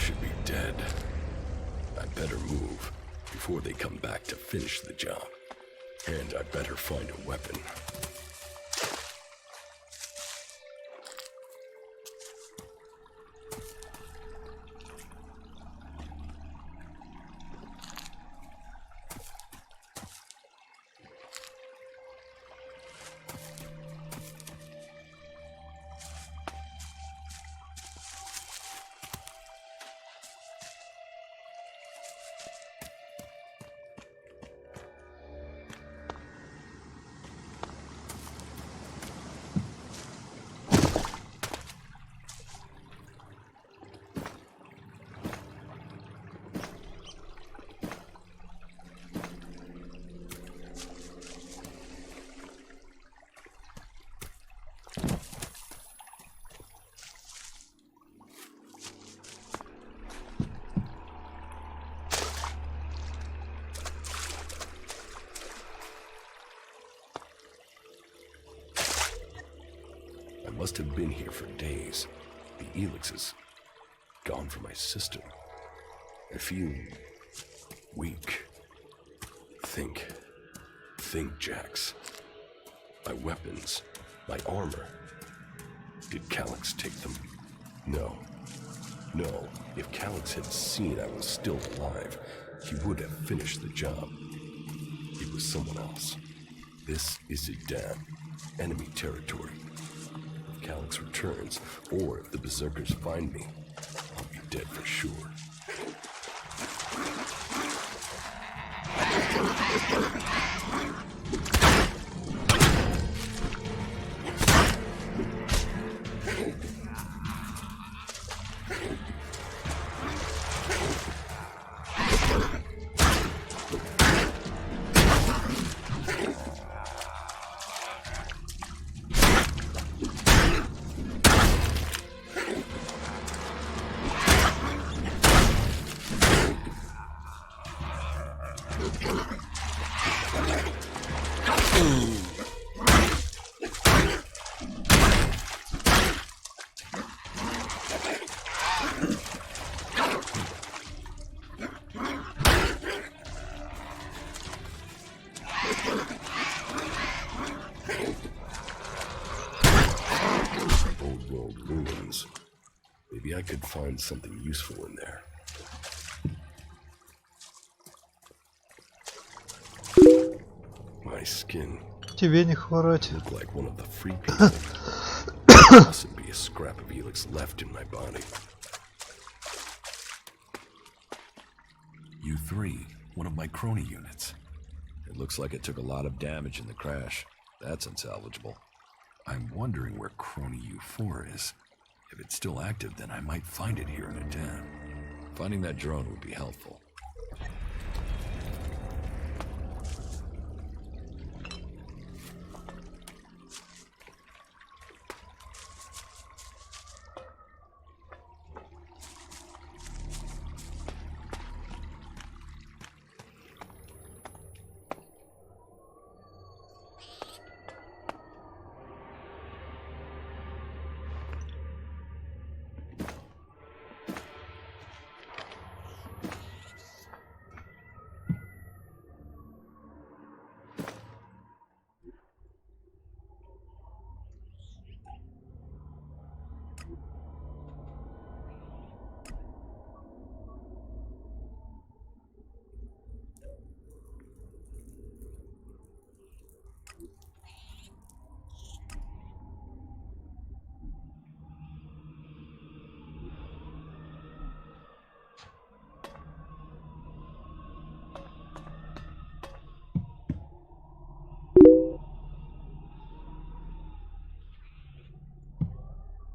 should be dead. I better move before they come back to finish the job. And I better find a weapon. I must have been here for days. The Elex is gone from my system. I feel weak. Think, Jax. My weapons, my armor. Did Calyx take them? No. If Calyx had seen I was still alive, he would have finished the job. It was someone else. This is Idan, enemy territory. If Calyx returns, or if the Berserkers find me, I'll be dead for sure. Old world ruins. Maybe I could find something useful in there. My skin. Тебе не хворать. Look like one of the free people. There mustn't be a scrap of Elex left in my body. U3, one of my crony units. It looks like it took a lot of damage in the crash. That's unsalvageable. I'm wondering where crony U4 is. If it's still active, then I might find it here in Idan. Finding that drone would be helpful.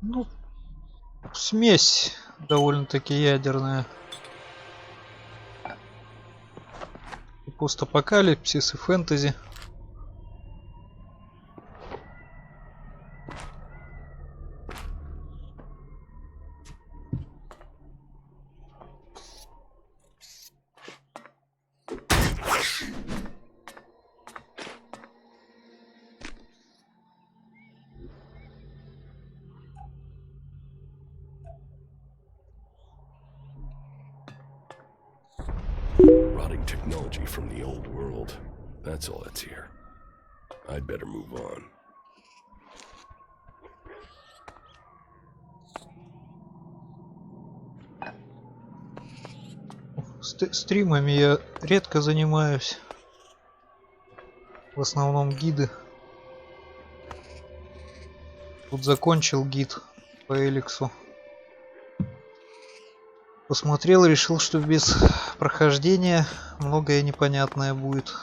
Ну, смесь довольно-таки ядерная. И постапокалипсис, и фэнтези. technology from the old world. That's all that's here. I'd better move on. Стримами я редко занимаюсь. В основном гиды. Тут закончил гид по Эликсу. Посмотрел, решил, что без прохождения многое непонятное будет.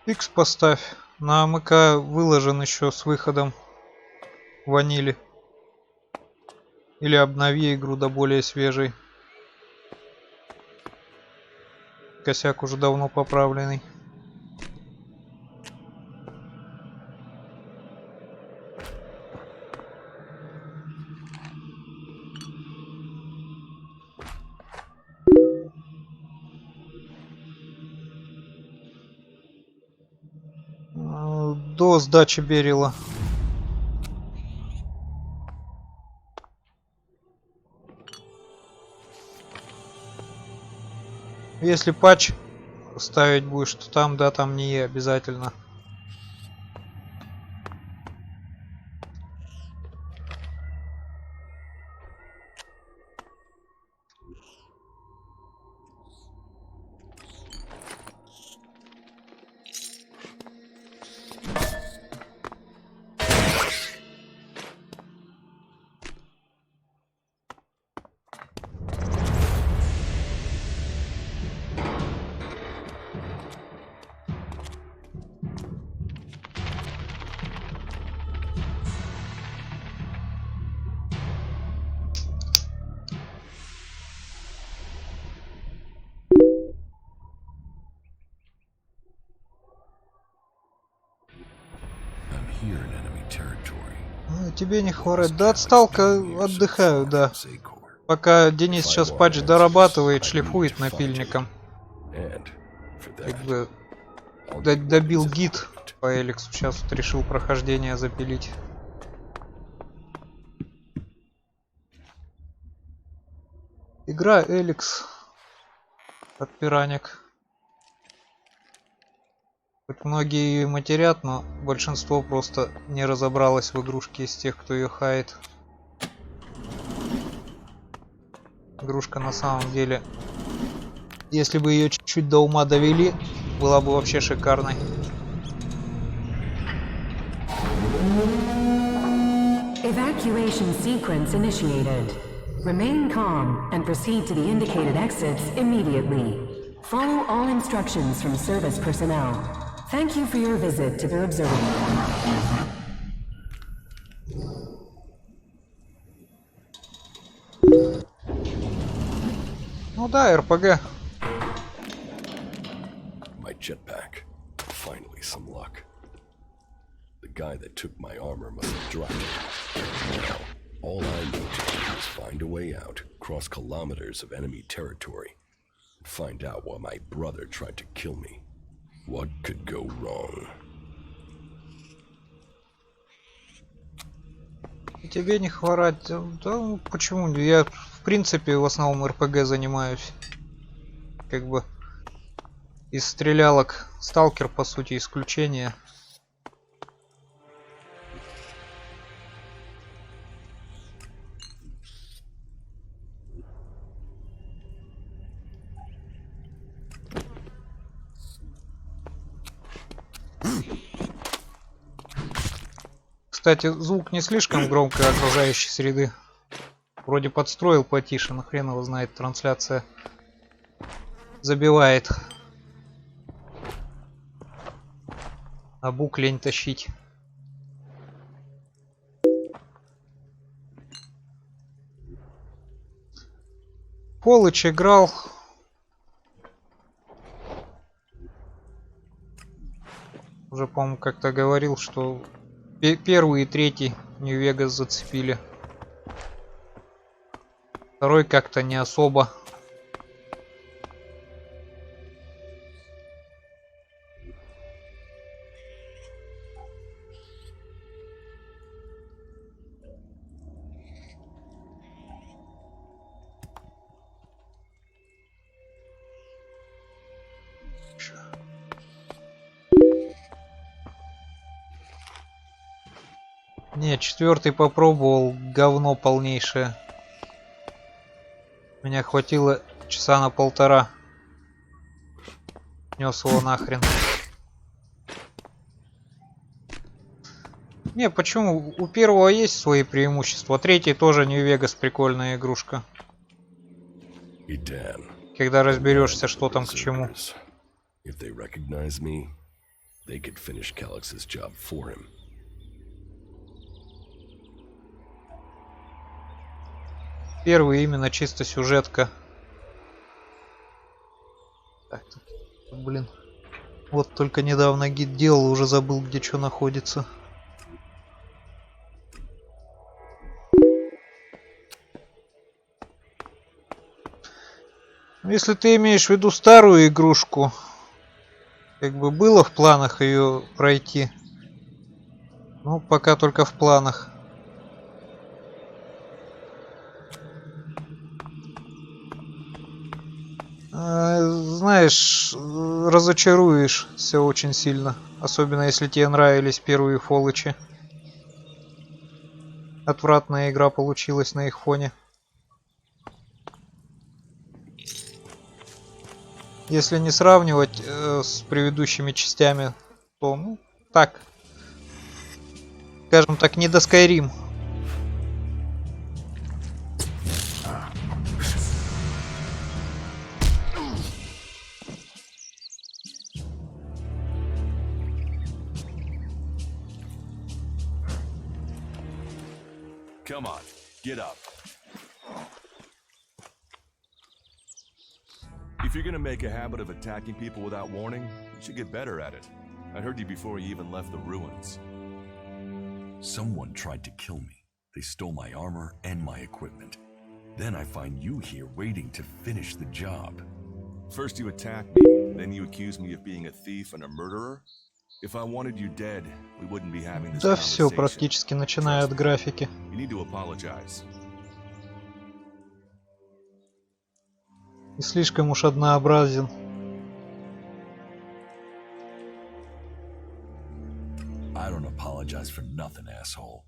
X поставь. На АМК выложен еще с выходом ванили. Или обнови игру до более свежей. Косяк уже давно поправленный. До сдачи Берила. Если патч ставить будешь, то там, да, там не обязательно. Тебе не хворать. Да, отсталка, отдыхаю, да. Пока Денис сейчас патч дорабатывает, шлифует напильником. Как бы добил гид по Эликсу. Сейчас вот решил прохождение запилить. Игра Elex от пираник. Хоть многие ее матерят, но большинство просто не разобралось в игрушке из тех, кто ее хает. Игрушка на самом деле, если бы ее чуть-чуть до ума довели, была бы вообще шикарной. Evacuation sequence initiated. Remain calm and proceed to the indicated exits immediately. Follow all instructions from service personnel. Thank you for your visit to the observatory. Ну да, РПГ. My jetpack. Finally some luck. The guy that took my armor must have dropped it. Now, all I need to do is find a way out, cross kilometers of enemy territory, and find out why my brother tried to kill me. What could go wrong? Тебе не хворать. Да, почему? Я в принципе в основном РПГ занимаюсь. Как бы из стрелялок Сталкер по сути исключение. Кстати, звук не слишком громко окружающей среды. Вроде подстроил потише, но хрен его знает, трансляция забивает. А бук лень тащить. Полыч играл. Уже, по-моему, как-то говорил, что первый и третий Нью-Вегас зацепили. Второй как-то не особо. Не, четвертый попробовал, говно полнейшее. Меня хватило часа на полтора. Нес его нахрен. Не, почему? У первого есть свои преимущества. Третий тоже Нью-Вегас, прикольная игрушка. Когда разберешься, что там к чему. Первый именно чисто сюжетка. Так, блин. Вот только недавно гид делал, уже забыл, где что находится. Если ты имеешь в виду старую игрушку, как бы было в планах ее пройти. Ну, пока только в планах. Знаешь, разочаруешься очень сильно. Особенно если тебе нравились первые фолычи. Отвратная игра получилась на их фоне. Если не сравнивать с предыдущими частями, то, ну, так. Скажем так, не до Skyrim. Come on, get up. If you're gonna make a habit of attacking people without warning, you should get better at it. I heard you before you even left the ruins. Someone tried to kill me. They stole my armor and my equipment. Then I find you here waiting to finish the job. First you attack me, then you accuse me of being a thief and a murderer. If I wanted you dead, we wouldn't be having this Да все, практически начиная от графики. You need to apologize. И слишком уж однообразен. I don't apologize for nothing, asshole.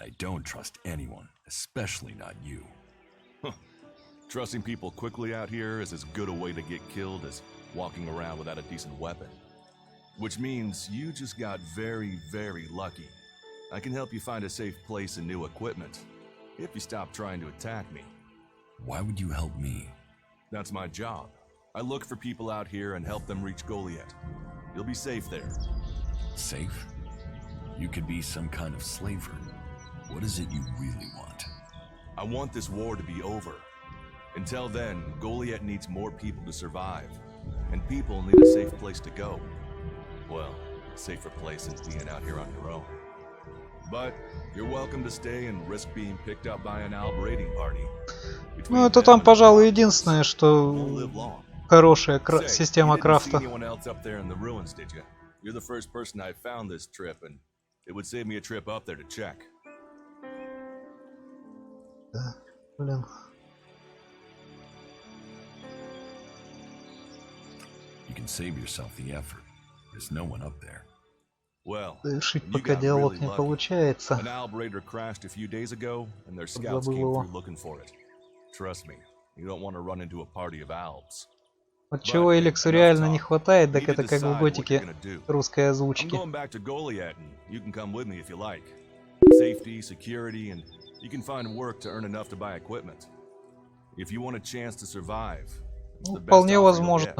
I don't trust anyone, especially not you. Trusting people quickly out here is as good a way to get killed as walking around without a decent weapon. Which means you just got very, very lucky. I can help you find a safe place and new equipment, if you stop trying to attack me. Why would you help me? That's my job. I look for people out here and help them reach Goliath. You'll be safe there. Safe? You could be some kind of slaver. What is it you really want? I want this war to be over. Until then, Goliath needs more people to survive. And people need a safe place to go. Well, a safer place than being out here on your own. But you're welcome to stay and risk being picked up by an Alb raiding party. Ну, это там, пожалуй, единственное, что хорошая система крафта. You're the first person I found this trip, and it would save me a trip up there to check. Да, блин. You can save yourself the effort. There's no one up there. Well, решить пока диалог не получается. An Alb raider crashed a few days ago, and their scouts came through looking for it. Trust me, you don't want to run into a party of Albs. Вот чего Эликсу реально не хватает, так это как в готике русской озвучки. Ну, вполне возможно.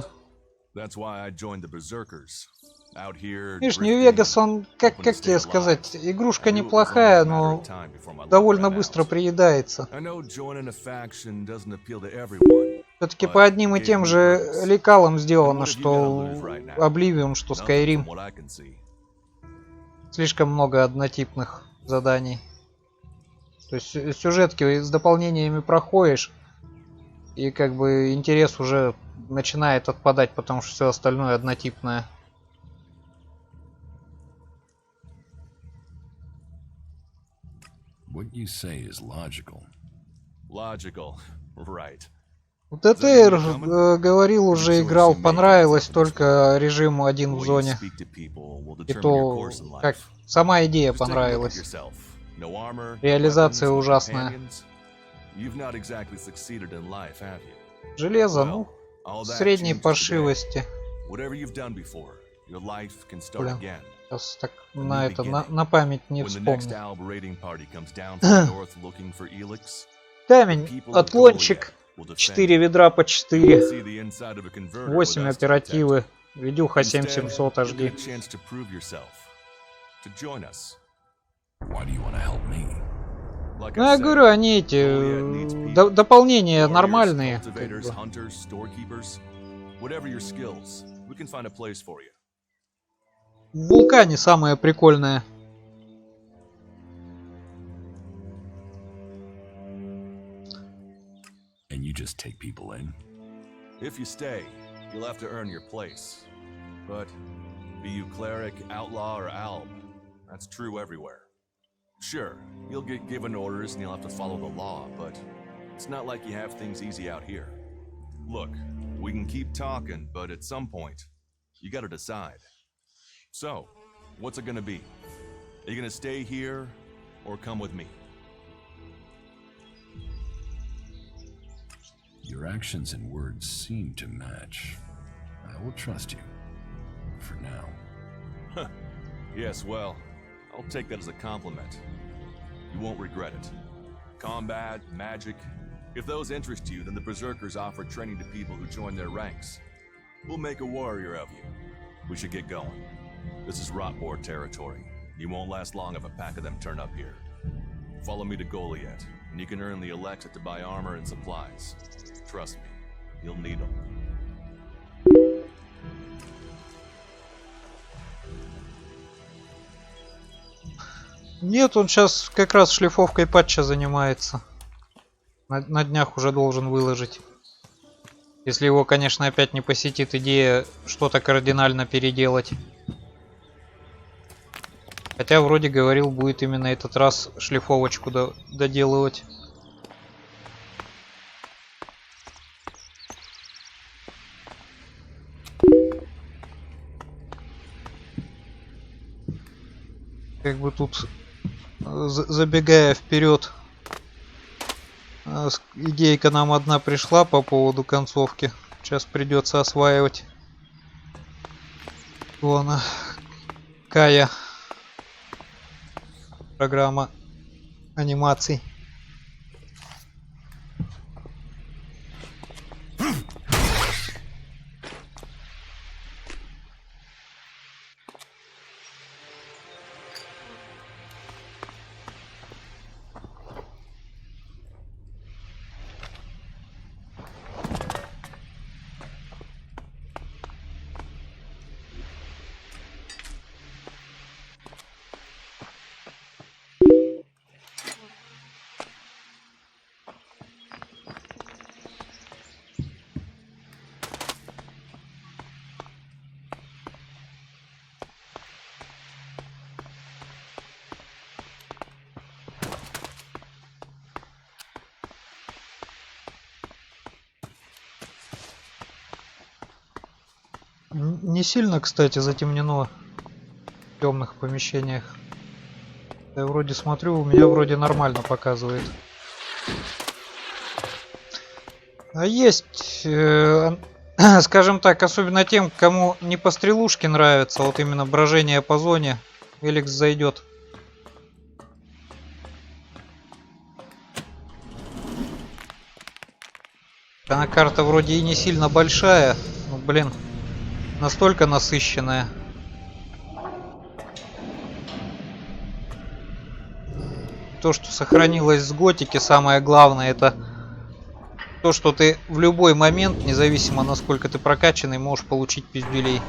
Видишь, Нью-Вегас, он, как тебе сказать, игрушка неплохая, но довольно быстро приедается. Все-таки по одним и тем же лекалам сделано, что Обливион, что Skyrim. Слишком много однотипных заданий. То есть сюжетки с дополнениями проходишь, и как бы интерес уже начинает отпадать, потому что все остальное однотипное. What you say is logical. Logical, right. Вот ТТР говорил уже, играл, понравилось только режим один в зоне. И то, как сама идея понравилась. Реализация ужасная. Железо, ну, средней паршивости. Блин, сейчас так на память не вспомню. Камень, отклончик. 4 ведра по 4, 8 оперативы, видюха 7700 HD. Ну, я говорю, они эти дополнения нормальные. В вулкане самое прикольное. And you just take people in? If you stay, you'll have to earn your place. But be you cleric, outlaw, or alb, that's true everywhere. Sure, you'll get given orders and you'll have to follow the law, but it's not like you have things easy out here. Look, we can keep talking, but at some point, you gotta decide. So, what's it gonna be? Are you gonna stay here, or come with me? Your actions and words seem to match. I will trust you. For now. Yes, well, I'll take that as a compliment. You won't regret it. Combat, magic. If those interest you, then the Berserkers offer training to people who join their ranks. We'll make a warrior of you. We should get going. This is Rotboard territory. You won't last long if a pack of them turn up here. Follow me to Goliath, and you can earn the Elex to buy armor and supplies. Trust me, you'll need them. Нет, он сейчас как раз шлифовкой патча занимается. На днях уже должен выложить. Если его, конечно, опять не посетит идея что-то кардинально переделать. Хотя вроде говорил, будет именно этот раз шлифовочку доделывать. Как бы тут, забегая вперед, идейка нам одна пришла по поводу концовки. Сейчас придется осваивать. Вон она, Кая. Программа анимаций. Не сильно, кстати, затемнено в темных помещениях. Я вроде смотрю, у меня вроде нормально показывает. А есть Скажем так, особенно тем, кому не пострелушки нравятся, вот именно брожение по зоне, Элекс зайдет. Она карта вроде и не сильно большая, но, блин, настолько насыщенная. То, что сохранилось с готики, самое главное, это то, что ты в любой момент, независимо насколько ты прокачанный, можешь получить пиздюлей.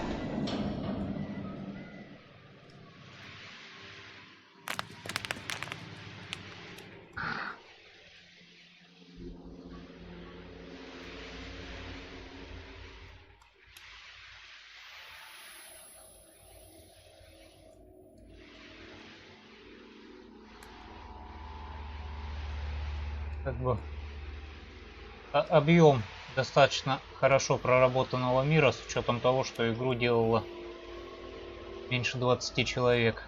Как бы объем достаточно хорошо проработанного мира, с учетом того, что игру делало меньше 20 человек.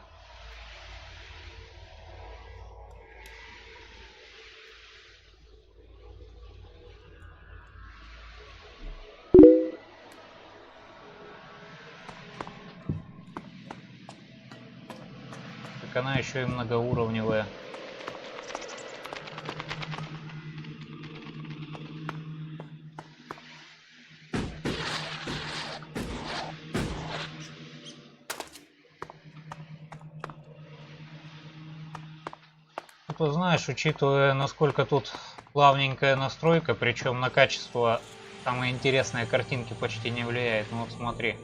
Так она еще и многоуровневая. Ты знаешь, учитывая, насколько тут плавненькая настройка, причем на качество самые интересные картинки почти не влияет. Ну вот смотри.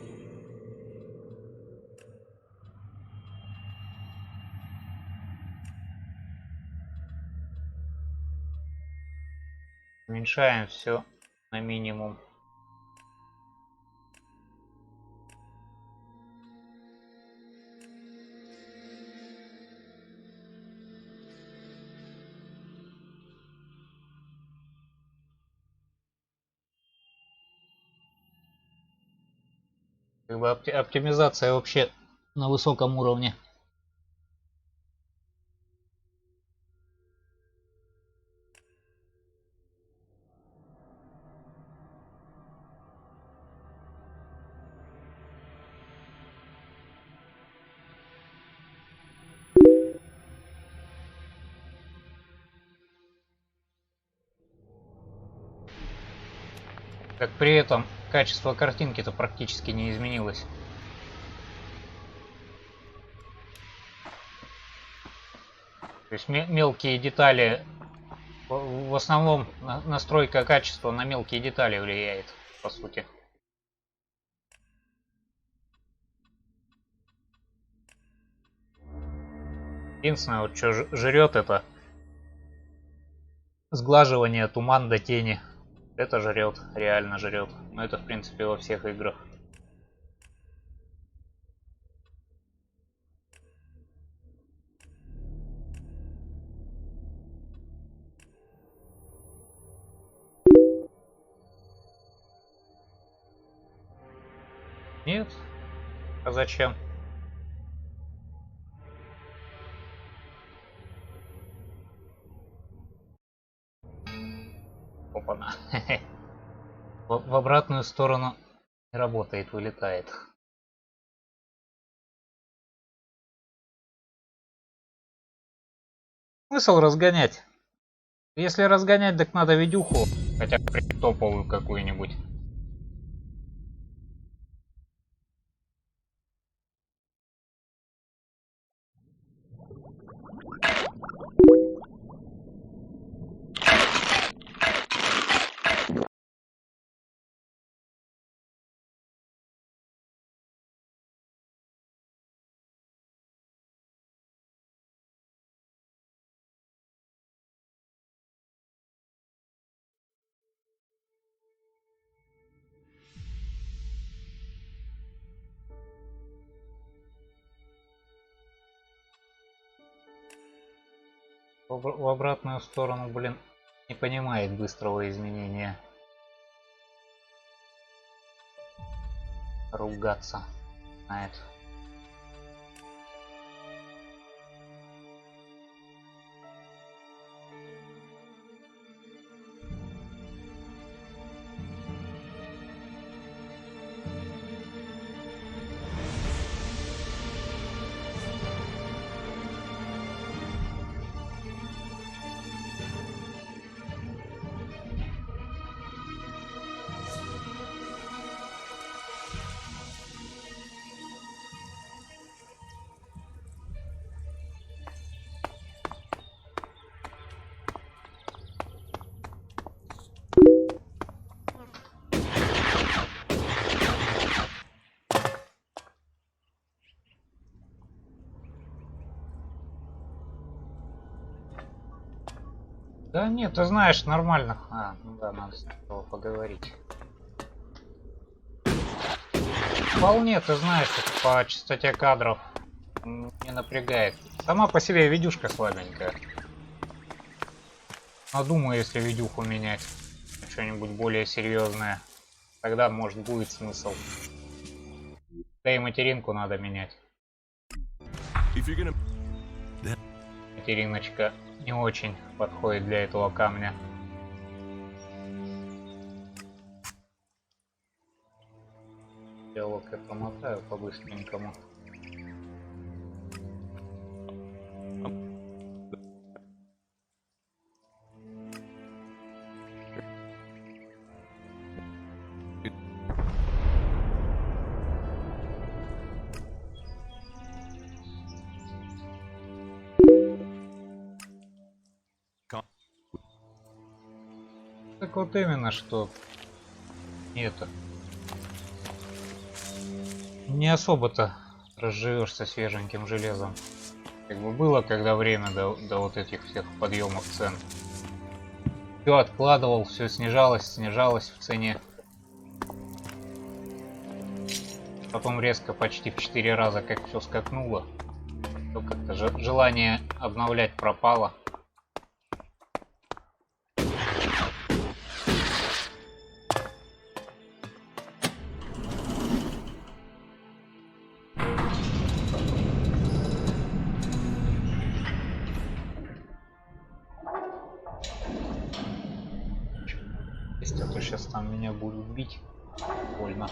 Уменьшаем все на минимум. Как бы оптимизация вообще на высоком уровне. Как при этом качество картинки-то практически не изменилось. То есть мелкие детали, в основном настройка качества на мелкие детали влияет, по сути. Единственное, вот что жрет, это сглаживание туман до тени. Это жрет, реально жрет. Но это в принципе во всех играх. Нет? А зачем? Опа-на. В обратную сторону не работает, вылетает. Смысл разгонять? Если разгонять, так надо видюху, хотя бы топовую какую-нибудь. В обратную сторону, блин, не понимает быстрого изменения. Ругаться знает. Да нет, ты знаешь, нормально. Ну да, надо с тобой поговорить. Вполне, ты знаешь, это по частоте кадров не напрягает. Сама по себе видюшка слабенькая. Но думаю, если видюху менять на что-нибудь более серьезное, тогда может будет смысл. Да и материнку надо менять. Материночка не очень подходит для этого камня. Диалог я промотаю по-быстренькому. Так вот именно, что это не особо-то разживешься свеженьким железом. Как бы было, когда время до вот этих всех подъемов цен. Все откладывал, все снижалось в цене. Потом резко почти в 4 раза как все скакнуло. То как-то желание обновлять пропало. Если а то сейчас там меня будут бить. Больно.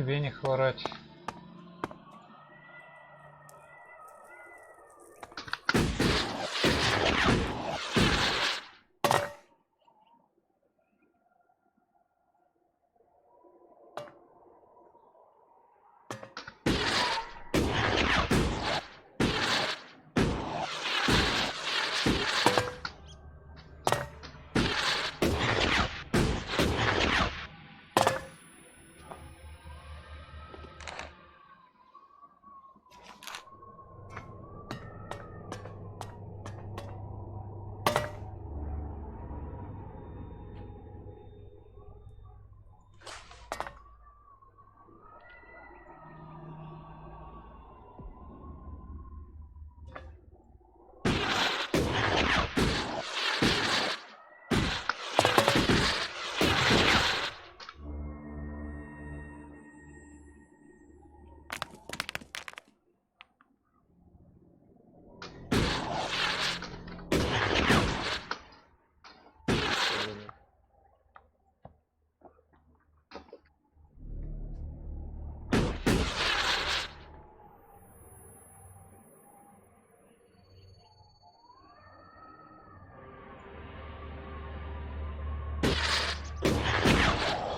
Тебе не хворать.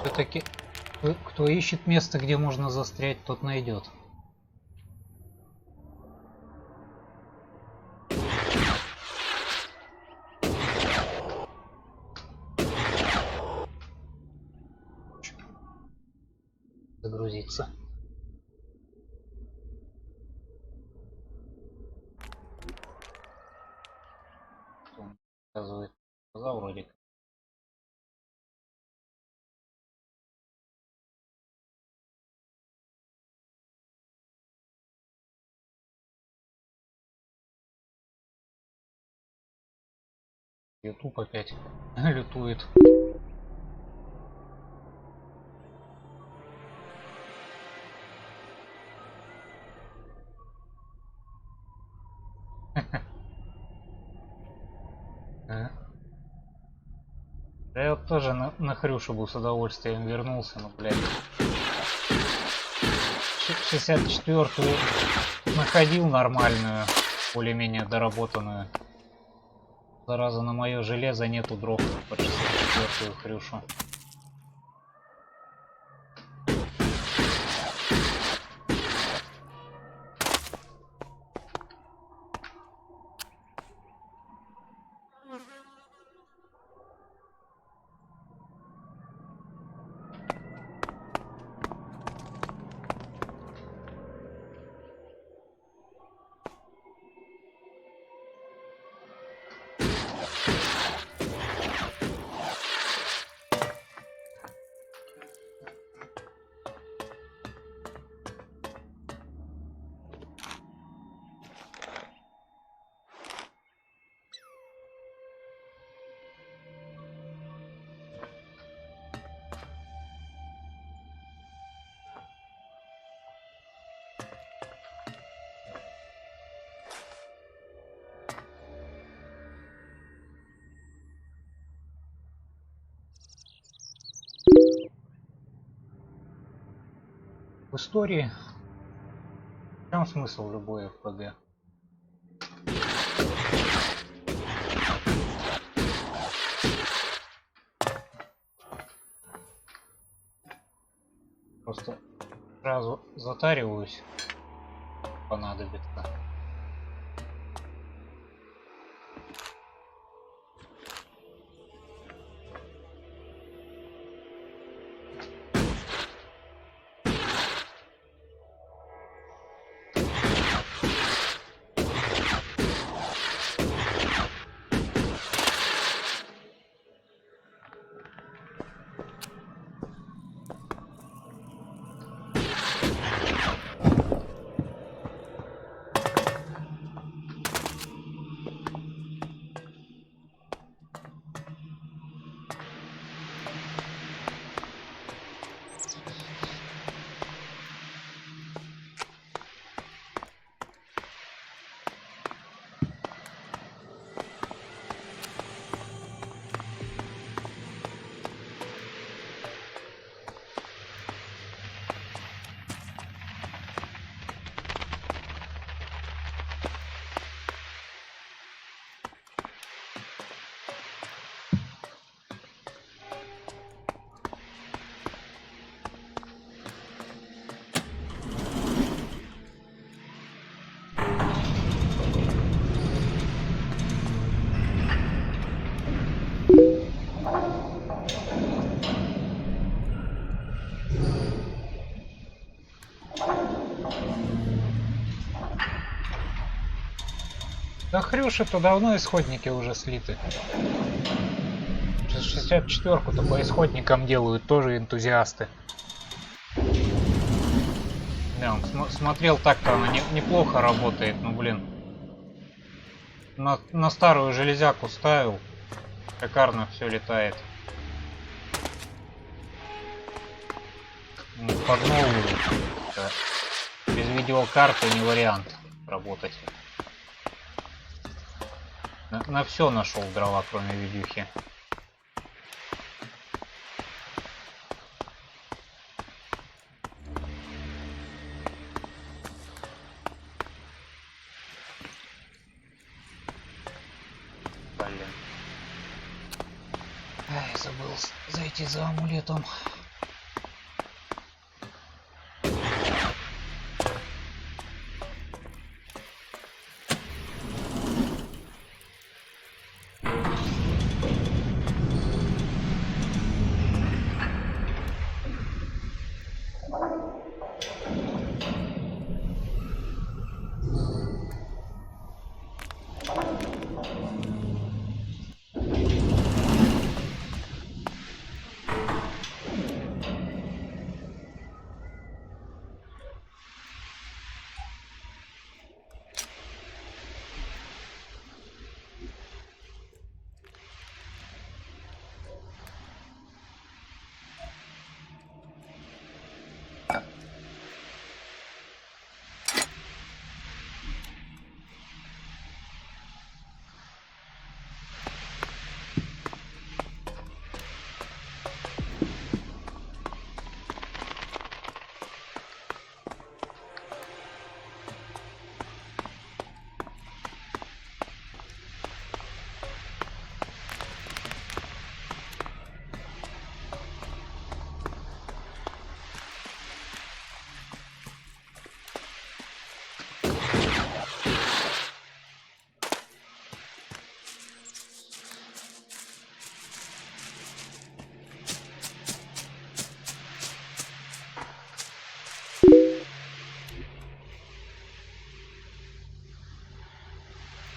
Все-таки кто ищет место, где можно застрять, тот найдет. Загрузиться. Что он показывает? Глаза вроде. YouTube опять лютует. Я вот тоже на Хрюшу бы с удовольствием вернулся, но, блядь. 64-ю находил нормальную, более-менее доработанную. Зараза, на мое железо нету дров под 64-ю Хрюшу. В истории в чем смысл любой ФПГ? Просто сразу затариваюсь, понадобится. Да хрюши-то давно исходники уже слиты. 64-ку-то по исходникам делают тоже энтузиасты. Да, он смотрел так-то, она неплохо работает, но блин. На старую железяку ставил. Шикарно все летает. Под новую. Без видеокарты не вариант работать. На все нашел дрова, кроме видюхи. Блин. Ай, забыл зайти за амулетом.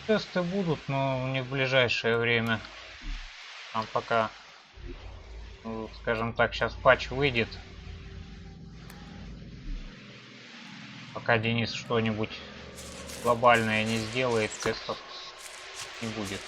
Тесты будут, но не в ближайшее время. Там пока, ну, скажем так, сейчас патч выйдет. Пока Денис что-нибудь глобальное не сделает, тестов не будет.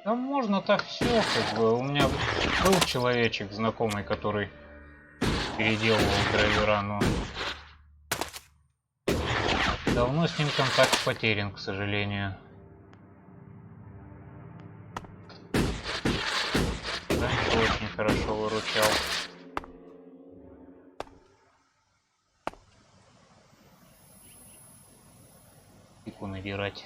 Да можно так все, как бы. У меня был человечек знакомый, который переделывал драйвера, но давно с ним контакт потерян, к сожалению. Раньше очень хорошо выручал. Пику надирать.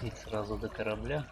долететь сразу до корабля.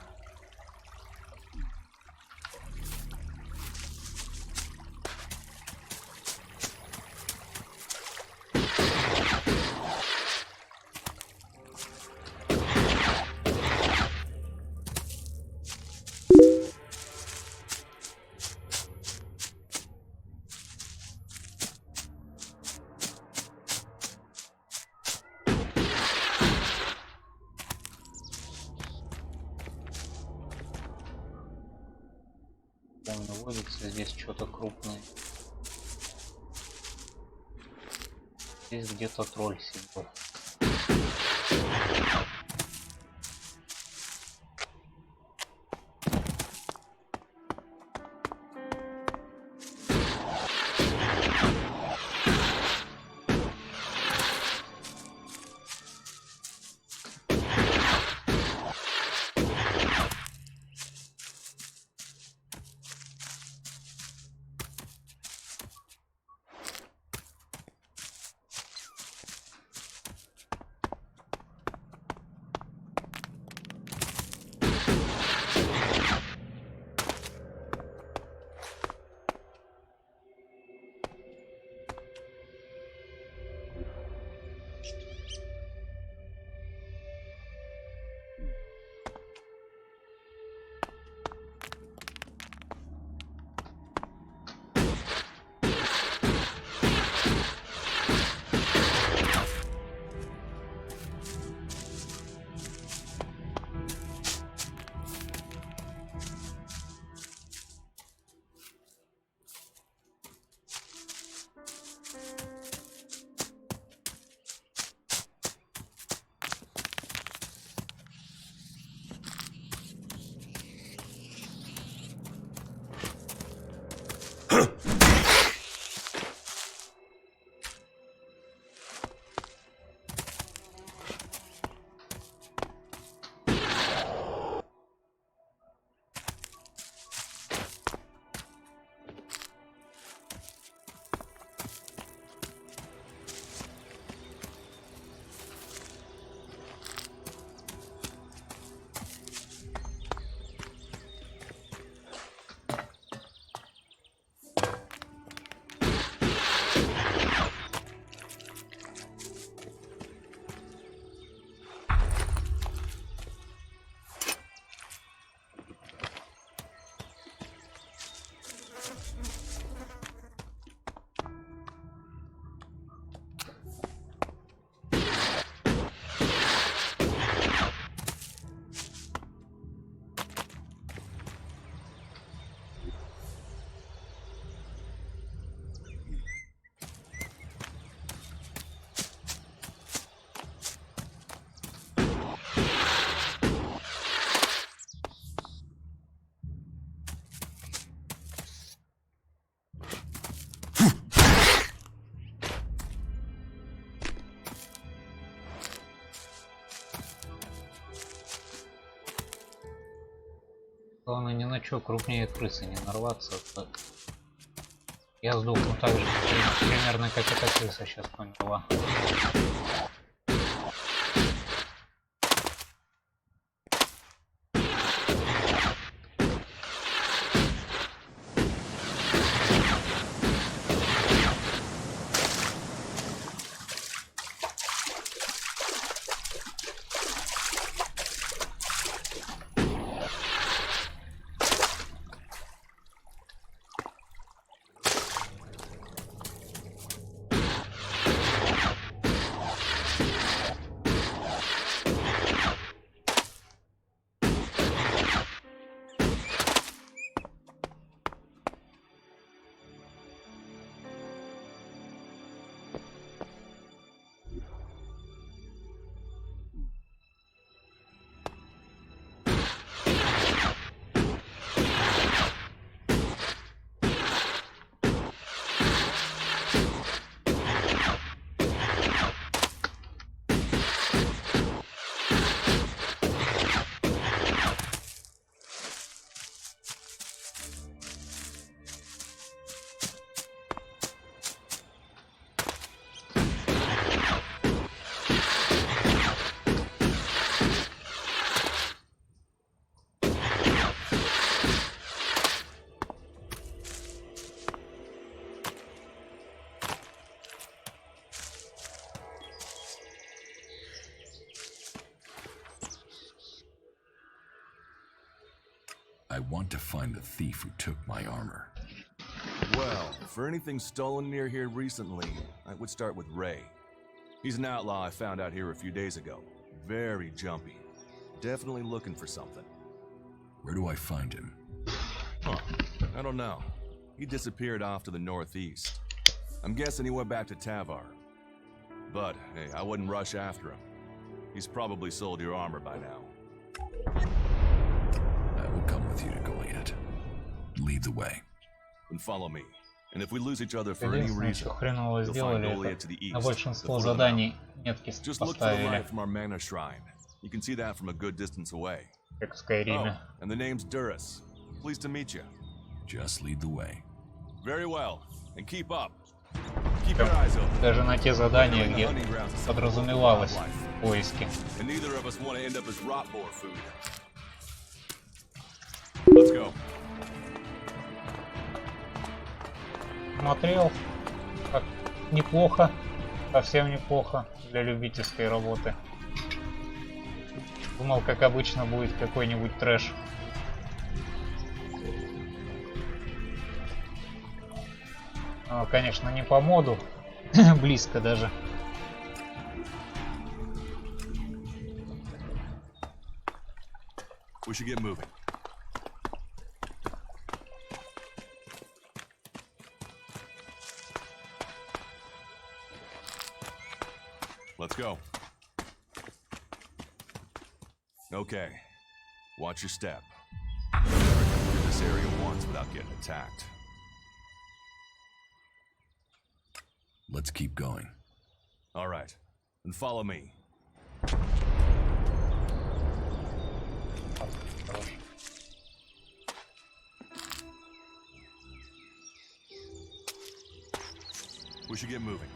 Наводится здесь что-то крупное. Здесь где-то тролль сидел. Главное ни на что крупнее крысы не нарваться. Я сдохну так же, примерно как эта крыса сейчас померла. I want to find the thief who took my armor. Well, for anything stolen near here recently, I would start with Ray. He's an outlaw I found out here a few days ago. Very jumpy. Definitely looking for something. Where do I find him? Huh. I don't know. He disappeared off to the northeast. I'm guessing he went back to Tavar. But, hey, I wouldn't rush after him. He's probably sold your armor by now. I will come with you to Goliath. Lead the way. And follow me. And if we lose each other for any Единственное, reason, что хреново you'll find сделали, Goliath to the это на east. большинство the foot of the заданий mountain. метки Just look for the поставили, light from our mana shrine. You can see that from a good distance away. как в Скайриме. Oh, and the name's Duras. Pleased to meet you. Just lead the way. Very well. And keep up. Keep your eyes open. Даже на те задания, где подразумевалось поиски. And neither of us want to end up as rot boar food. Let's go. Смотрел, как неплохо, совсем неплохо для любительской работы. Думал, как обычно, будет какой-нибудь трэш. Но, конечно, не по моду, близко даже. We should get moving. Let's go. Okay. Watch your step. Never come through this area once without getting attacked. Let's keep going. All right. Then follow me. We should get moving.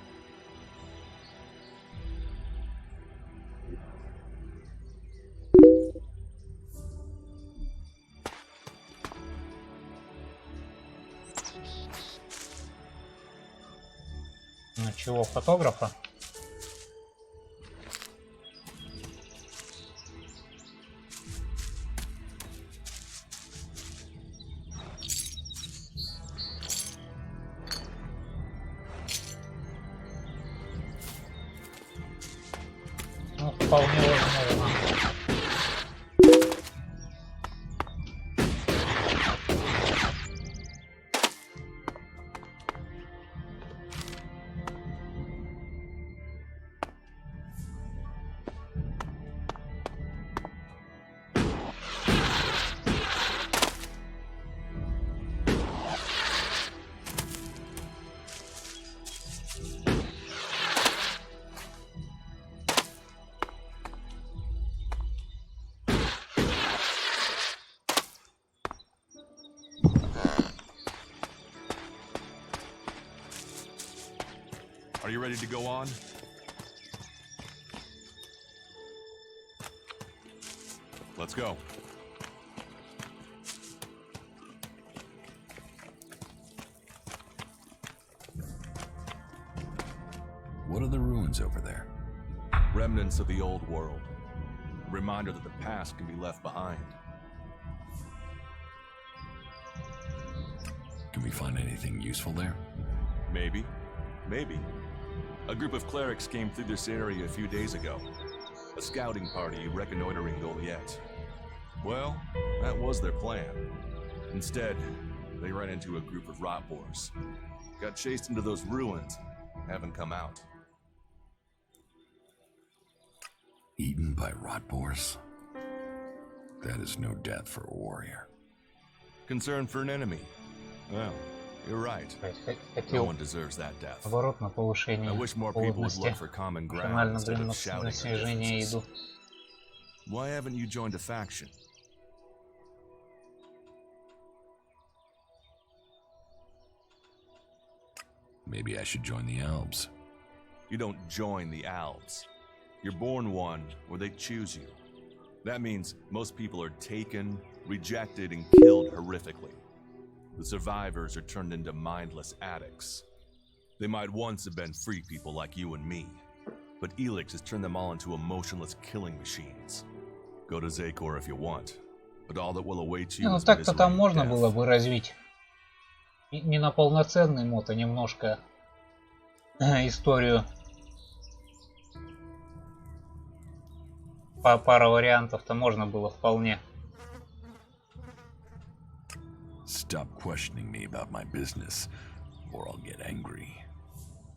Ну чего, фотографа? Ну, вполне возможно. Are you ready to go on? Let's go. What are the ruins over there? Remnants of the old world. A reminder that the past can be left behind. Can we find anything useful there? Maybe. Maybe. A group of clerics came through this area a few days ago. A scouting party reconnoitering Goliath. Well, that was their plan. Instead, they ran into a group of rot boars. Got chased into those ruins, haven't come out. Eaten by rot boars? That is no death for a warrior. Concern for an enemy? Well, you're right. No Хотел one deserves that death. оборот на повышение I wish more people would плотности. look for common ground Максимально, instead блин, of shouting на at снижение differences. иду. Why haven't you joined a faction? Maybe I should join the elves. You don't join the Alves. You're born one, or they choose you. That means most people are taken, rejected, and killed horrifically. The survivors are turned into mindless addicts. They might once have been free people like you and me, but Elex has turned them all into emotionless killing machines. Go to Zakor if you want. but all that will await Не, you ну is так-то misery там and можно death. было бы развить. Не на полноценный мод, а немножко историю. Пара вариантов-то можно было вполне. Stop questioning me about my business, or I'll get angry.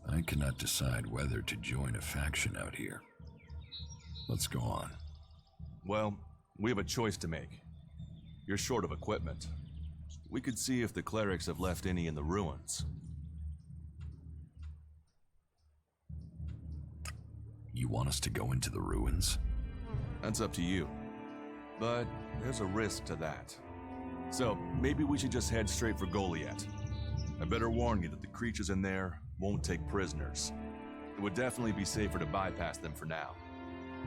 I cannot decide whether to join a faction out here. Let's go on. Well, we have a choice to make. You're short of equipment. We could see if the clerics have left any in the ruins. You want us to go into the ruins? That's up to you. But there's a risk to that. So maybe we should just head straight for Goliath. I better warn you that the creatures in there won't take prisoners. It would definitely be safer to bypass them for now.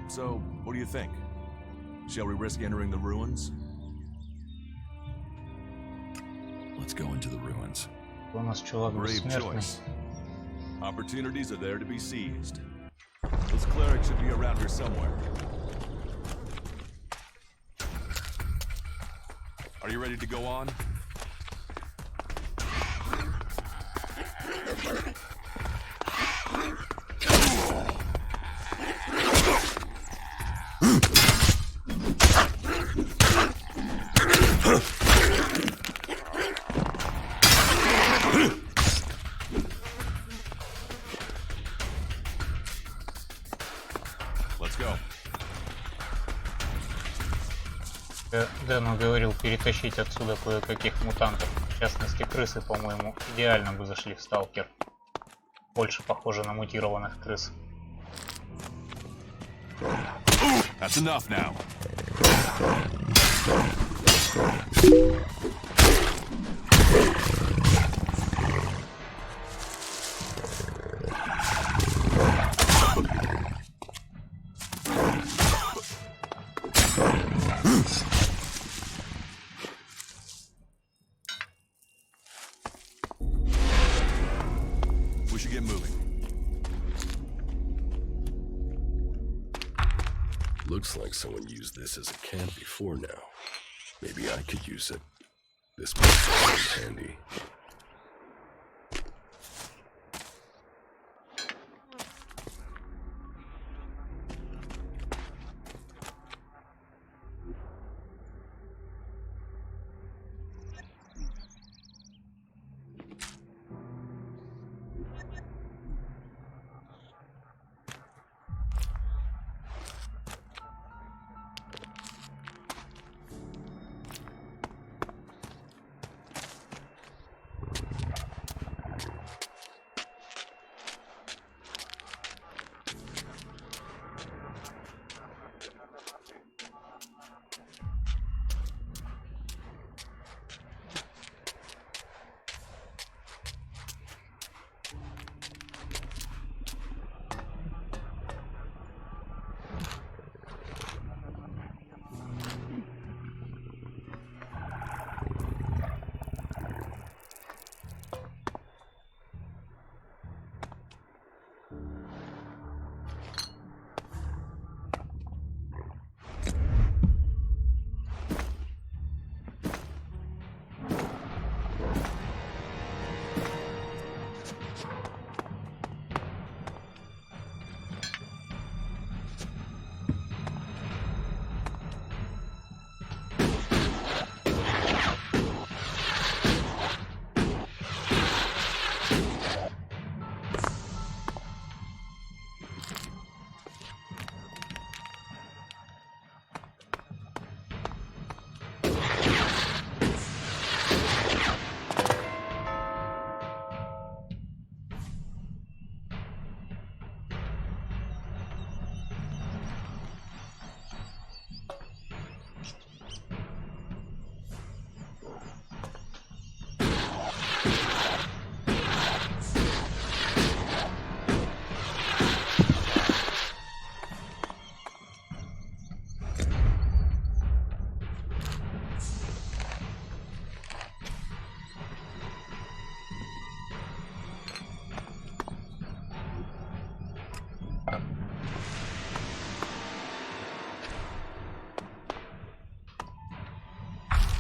So, what do you think? Shall we risk entering the ruins? Let's go into the ruins. У нас чувак Brave бессмертный. choice. Opportunities are there to be seized. Those clerics should be around here somewhere. Are you ready to go on? Let's go. Дэну говорил перетащить отсюда кое-каких мутантов. В частности, крысы, по-моему, идеально бы зашли в сталкер. Больше похоже на мутированных крыс. That's enough now. We should get moving. Looks like someone used this as a camp before now. Maybe I could use it. This might come in handy.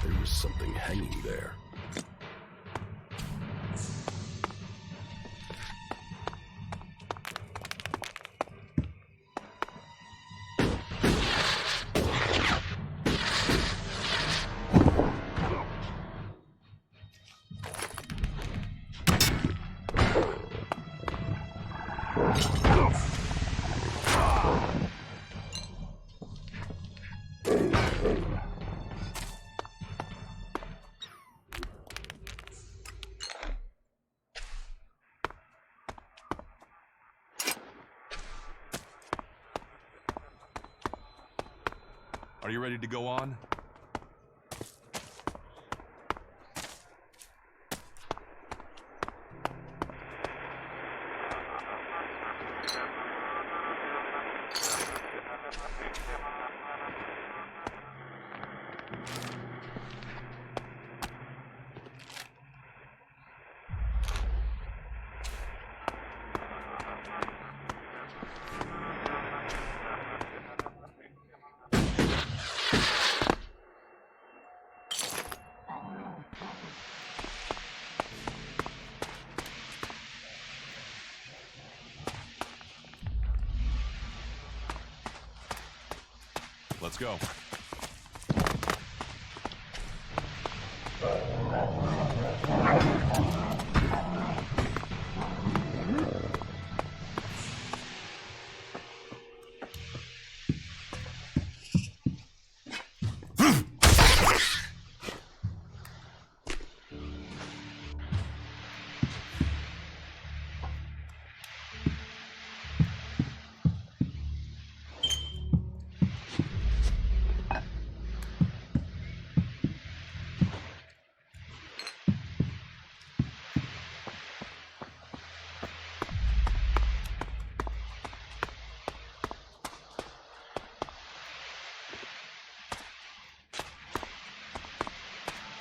There was something hanging there. Are you ready to go on? Let's go.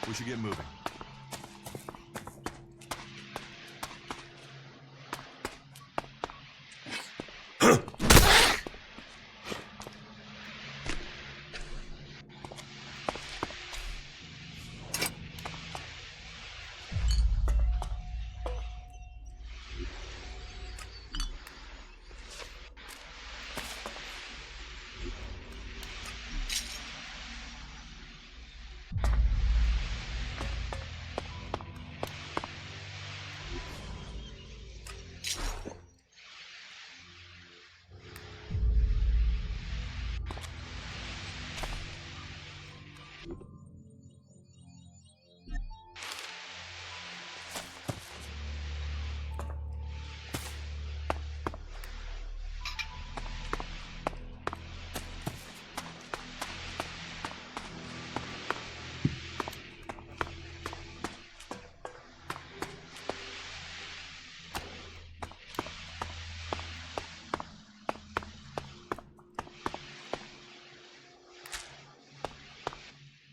We should get moving.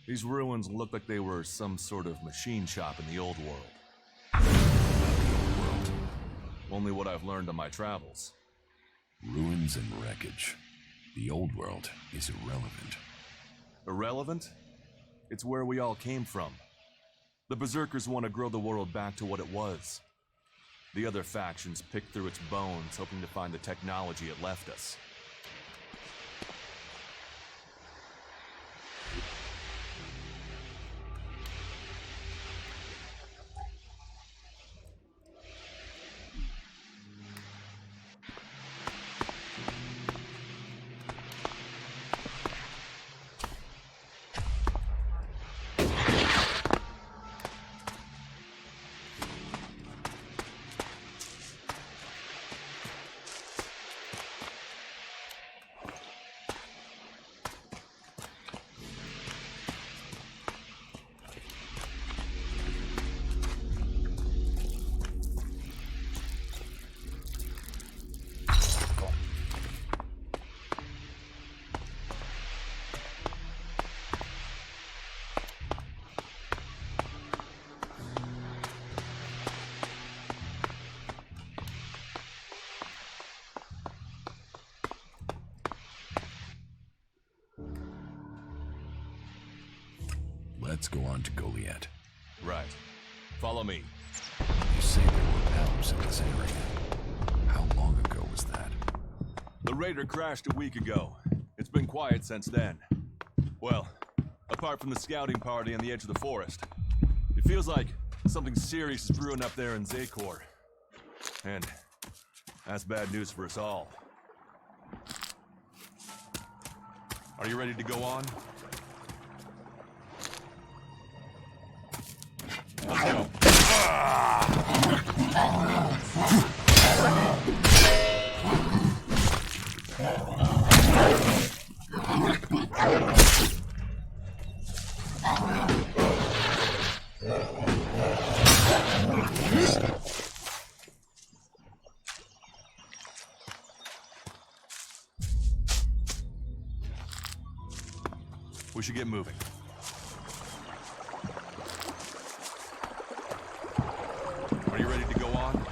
These ruins look like they were some sort of machine shop in the old world. Only what I've learned on my travels. Ruins and wreckage. The old world is irrelevant. Irrelevant? It's where we all came from. The Berserkers want to grow the world back to what it was. The other factions pick through its bones, hoping to find the technology it left us. let's go on to Goliath. Right. Follow me. You say there were elves in this area. How long ago was that? The raider crashed a week ago. It's been quiet since then. Well, apart from the scouting party on the edge of the forest. It feels like something serious is brewing up there in Zakor. And that's bad news for us all. Are you ready to go on? Let's go. We should get moving. Are you ready to go on?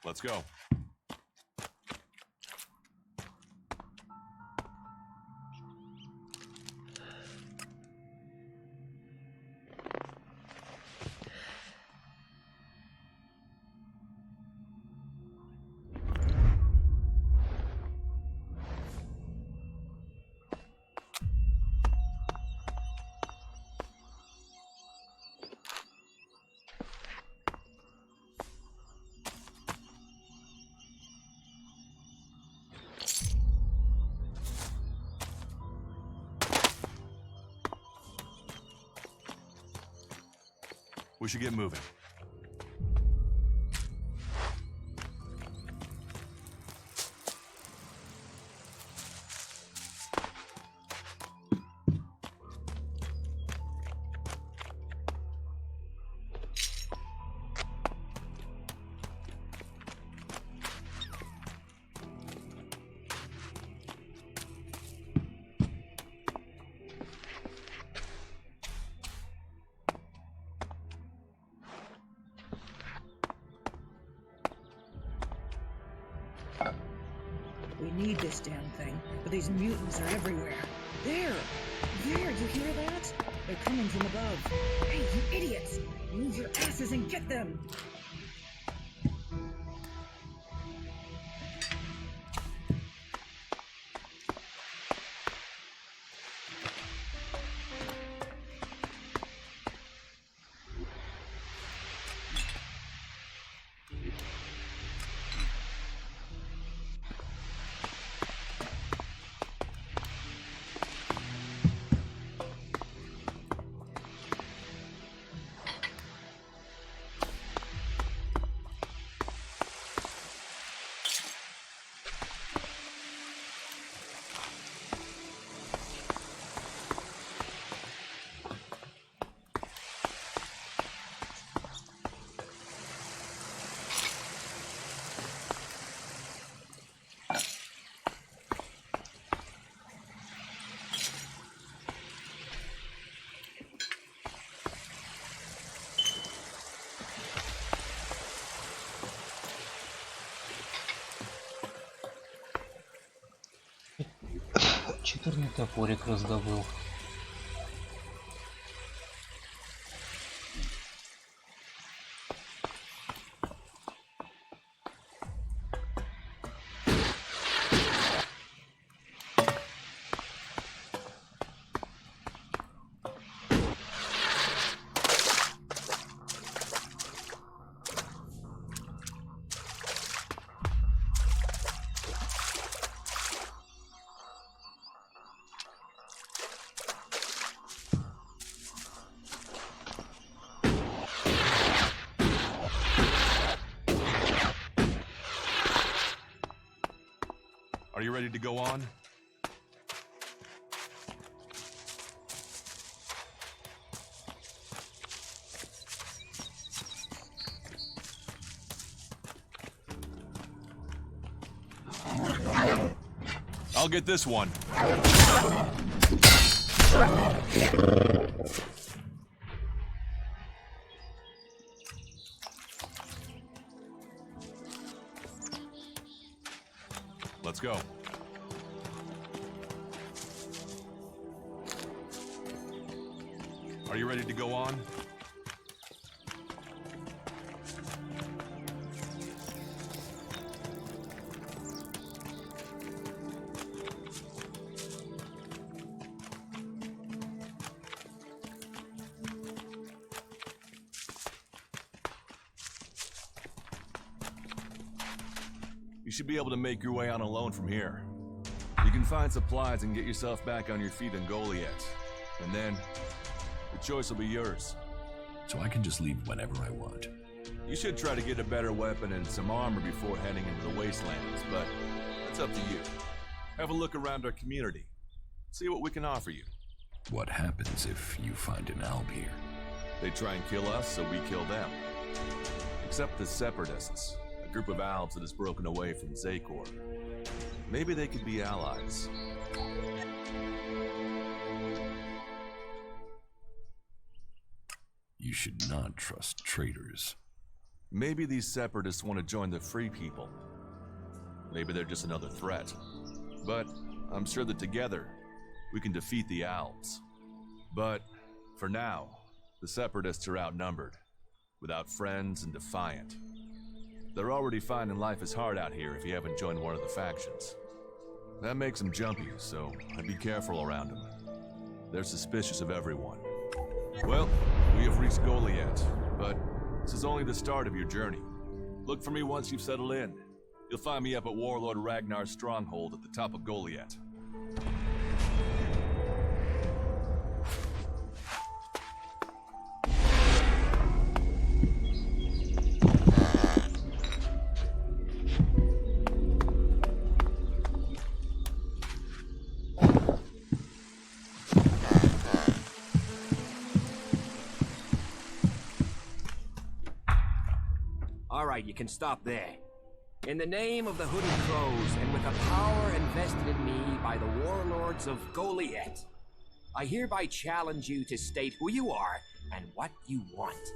Let's go. We should get moving. We need this damn thing, but these mutants are everywhere. There! There! You hear that? They're coming from above. Hey, you idiots! Move your asses and get them! читерный топорик раздобыл. Are you ready to go on? I'll get this one. Let's go. Are you ready to go on? You should be able to make your way on alone from here. You can find supplies and get yourself back on your feet in Goliath. And then, the choice will be yours. So I can just leave whenever I want. You should try to get a better weapon and some armor before heading into the wastelands, but that's up to you. Have a look around our community. See what we can offer you. What happens if you find an alb here? They try and kill us, so we kill them. Except the Separatists, a group of Albs that has broken away from Zakor. Maybe they could be allies. You should not trust traitors. Maybe these Separatists want to join the Free People. Maybe they're just another threat. But I'm sure that together, we can defeat the Albs. But for now, the Separatists are outnumbered, without friends and defiant. They're already finding life is hard out here if you haven't joined one of the factions. That makes them jumpy, so I'd be careful around them. They're suspicious of everyone. Well, we have reached Goliath, but this is only the start of your journey. Look for me once you've settled in. You'll find me up at Warlord Ragnar's stronghold at the top of Goliath. Alright, you can stop there. In the name of the Hooded Crows, and with the power invested in me by the warlords of Goliath, I hereby challenge you to state who you are and what you want.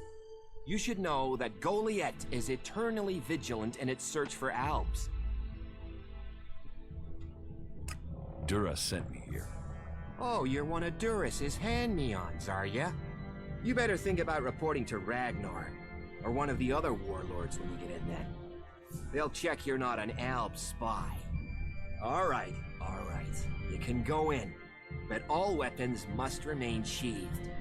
You should know that Goliath is eternally vigilant in its search for Albs. Dura sent me here. Oh, you're one of Duras's hand-me-ons, are ya? You better think about reporting to Ragnar, or one of the other warlords when you get in there. They'll check you're not an Alb spy. Alright. You can go in, but all weapons must remain sheathed.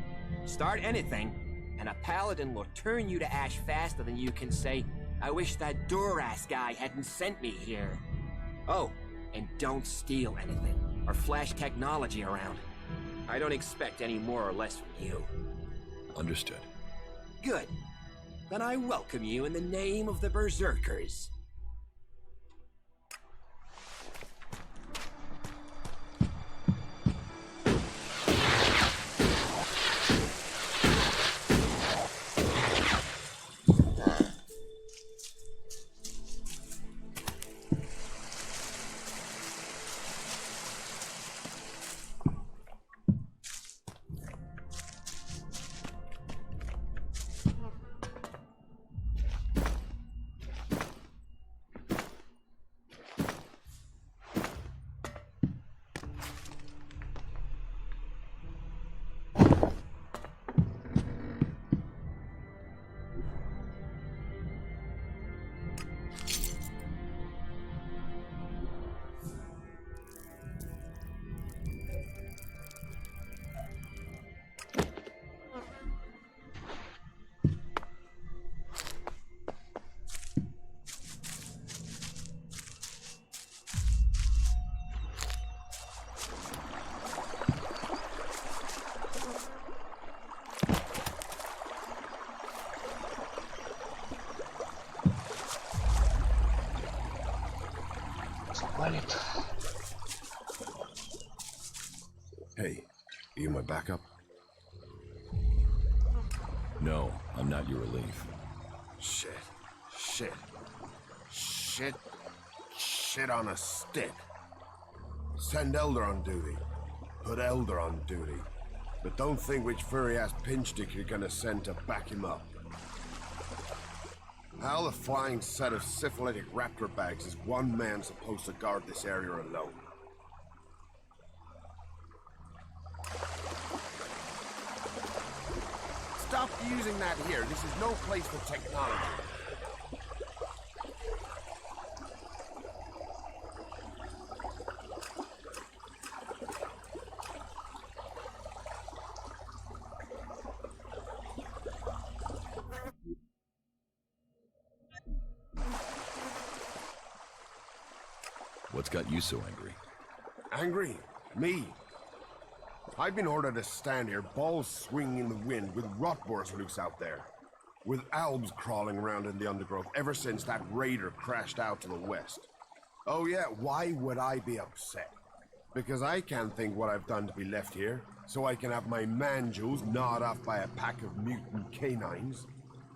Start anything, and a paladin will turn you to ash faster than you can say, I wish that Duras guy hadn't sent me here. Oh, and don't steal anything, or flash technology around. I don't expect any more or less from you. Understood. Good. Then I welcome you in the name of the Berserkers. Валит. Hey, are you my backup? No, I'm not your relief. Shit. Shit on a stick. Send Elder on duty. Put Elder on duty. But don't think which furry-ass pinchstick you're gonna send to back him up. How the flying set of syphilitic raptor bags is one man supposed to guard this area alone? Stop using that here. This is no place for technology. What's got you so angry? Angry? Me? I've been ordered to stand here, balls swinging in the wind, with rotboars loose out there. With albs crawling around in the undergrowth ever since that raider crashed out to the west. Oh yeah, why would I be upset? Because I can't think what I've done to be left here, so I can have my man-jewels gnawed off by a pack of mutant canines.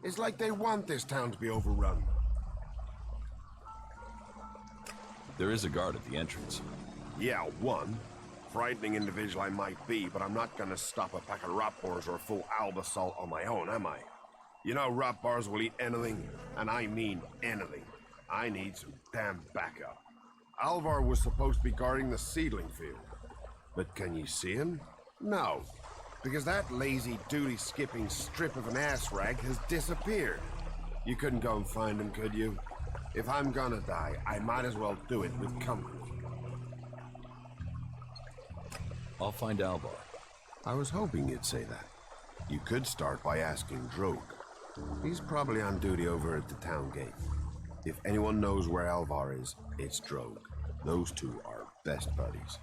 It's like they want this town to be overrun. There is a guard at the entrance. Yeah, one. Frightening individual I might be, but I'm not gonna stop a pack of rotboars or a full alb assault on my own, am I? You know rotboars will eat anything, and I mean anything. I need some damn backup. Alvar was supposed to be guarding the seedling field. But can you see him? No, because that lazy duty-skipping strip of an ass rag has disappeared. You couldn't go and find him, could you? If I'm gonna die, I might as well do it with comfort. I'll find Alvar. I was hoping you'd say that. You could start by asking Drogue. He's probably on duty over at the town gate. If anyone knows where Alvar is, it's Drogue. Those two are best buddies.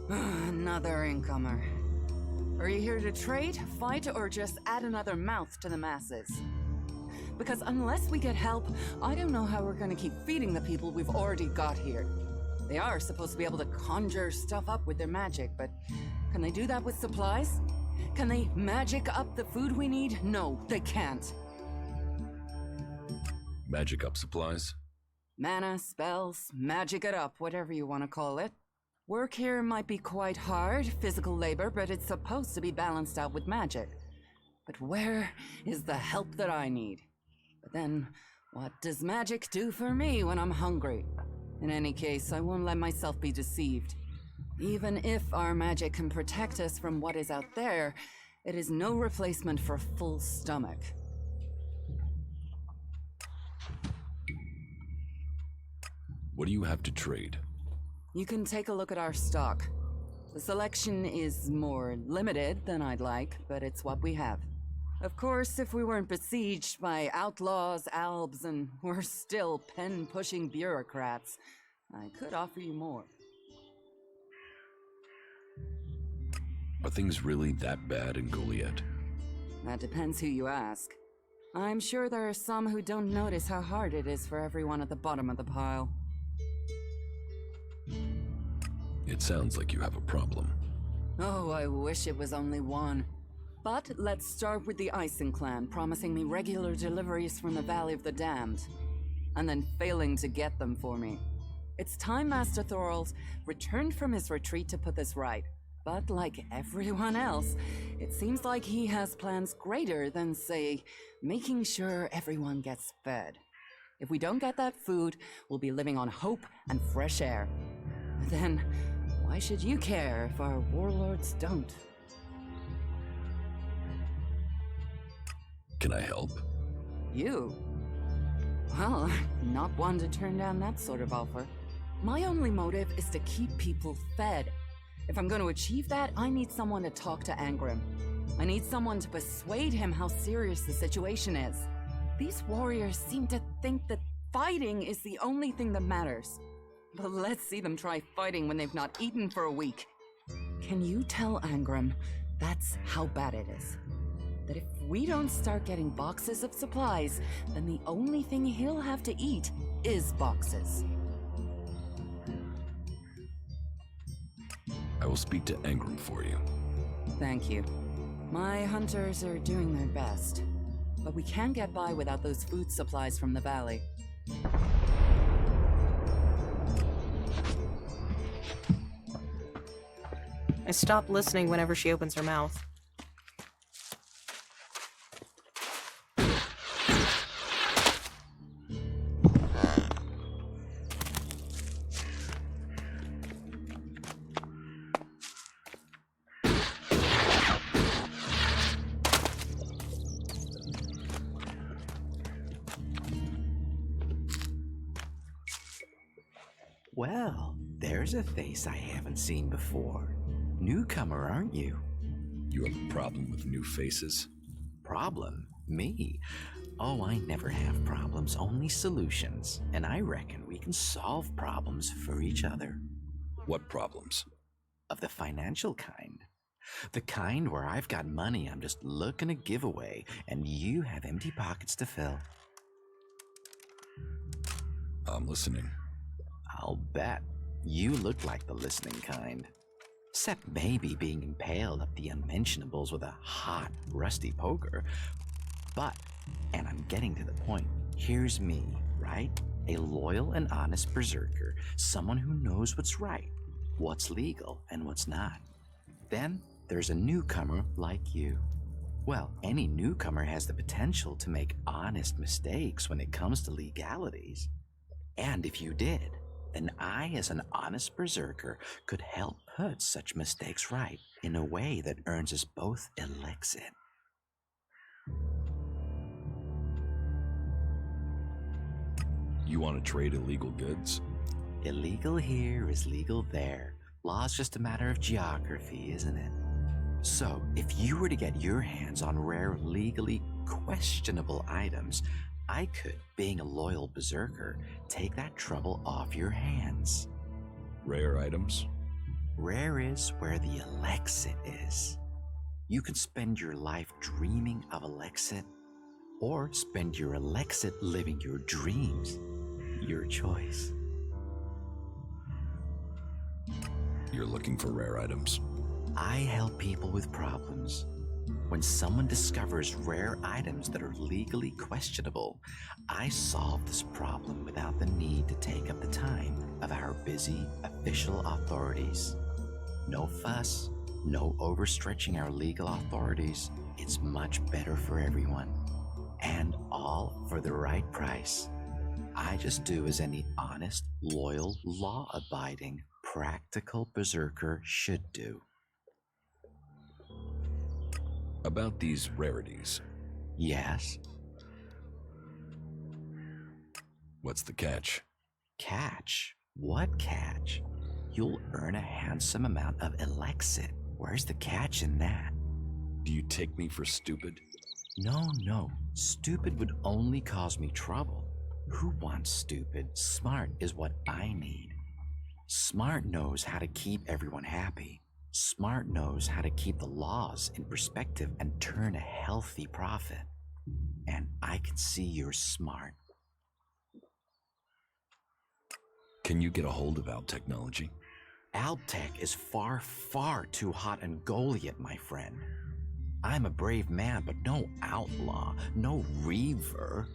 Another incomer. Are you here to trade, fight, or just add another mouth to the masses? Because unless we get help, I don't know how we're gonna keep feeding the people we've already got here. They are supposed to be able to conjure stuff up with their magic, but can they do that with supplies? Can they magic up the food we need? No, they can't. Magic up supplies? Mana, spells, magic it up, whatever you want to call it. Work here might be quite hard, physical labor, but it's supposed to be balanced out with magic. But where is the help that I need? But then, what does magic do for me when I'm hungry? In any case, I won't let myself be deceived. Even if our magic can protect us from what is out there, it is no replacement for a full stomach. What do you have to trade? You can take a look at our stock. The selection is more limited than I'd like, but it's what we have. Of course, if we weren't besieged by outlaws, albs, and we're still pen-pushing bureaucrats, I could offer you more. Are things really that bad in Goliath? That depends who you ask. I'm sure there are some who don't notice how hard it is for everyone at the bottom of the pile. It sounds like you have a problem. Oh, I wish it was only one. But let's start with the Ison clan promising me regular deliveries from the Valley of the Damned, and then failing to get them for me. It's time Master Thorald returned from his retreat to put this right. But like everyone else, it seems like he has plans greater than, say, making sure everyone gets fed. If we don't get that food, we'll be living on hope and fresh air. Then, why should you care if our warlords don't? Can I help? You? Well, I'm not one to turn down that sort of offer. My only motive is to keep people fed. If I'm going to achieve that, I need someone to talk to Angrim. I need someone to persuade him how serious the situation is. These warriors seem to think that fighting is the only thing that matters. But let's see them try fighting when they've not eaten for a week. Can you tell Angrim that's how bad it is? That if we don't start getting boxes of supplies, then the only thing he'll have to eat is boxes. I will speak to Angrim for you. Thank you. My hunters are doing their best, but we can't get by without those food supplies from the valley. I stop listening whenever she opens her mouth. Well, there's a face I haven't seen before. Newcomer, aren't you? You have a problem with new faces? Problem? Me? Oh, I never have problems, only solutions. And I reckon we can solve problems for each other. What problems? Of the financial kind. The kind where I've got money I'm just looking to give away, and you have empty pockets to fill. I'm listening. I'll bet. You look like the listening kind. Except maybe being impaled up the unmentionables with a hot, rusty poker. But, and I'm getting to the point, here's me, right? A loyal and honest berserker, someone who knows what's right, what's legal, and what's not. Then, there's a newcomer like you. Well, any newcomer has the potential to make honest mistakes when it comes to legalities. And if you did, then I, as an honest berserker, could help put such mistakes right in a way that earns us both Elexit. You want to trade illegal goods? Illegal here is legal there. Law's just a matter of geography, isn't it? So, if you were to get your hands on rare, legally questionable items, I could, being a loyal berserker, take that trouble off your hands. Rare items? Rare is where the Elexit is. You can spend your life dreaming of Elexit, or spend your Elexit living your dreams. Your choice. You're looking for rare items? I help people with problems. When someone discovers rare items that are legally questionable, I solve this problem without the need to take up the time of our busy official authorities. No fuss, no overstretching our legal authorities. It's much better for everyone. And all for the right price. I just do as any honest, loyal, law-abiding, practical berserker should do. About these rarities. Yes? What's the catch? Catch? What catch? You'll earn a handsome amount of Elexit. Where's the catch in that? Do you take me for stupid? No. Stupid would only cause me trouble. Who wants stupid? Smart is what I need. Smart knows how to keep everyone happy. Smart knows how to keep the laws in perspective and turn a healthy profit. And I can see you're smart. Can you get a hold of Alb technology? Alb tech is far, far too hot and Goliath, my friend. I'm a brave man, but no outlaw, no reaver.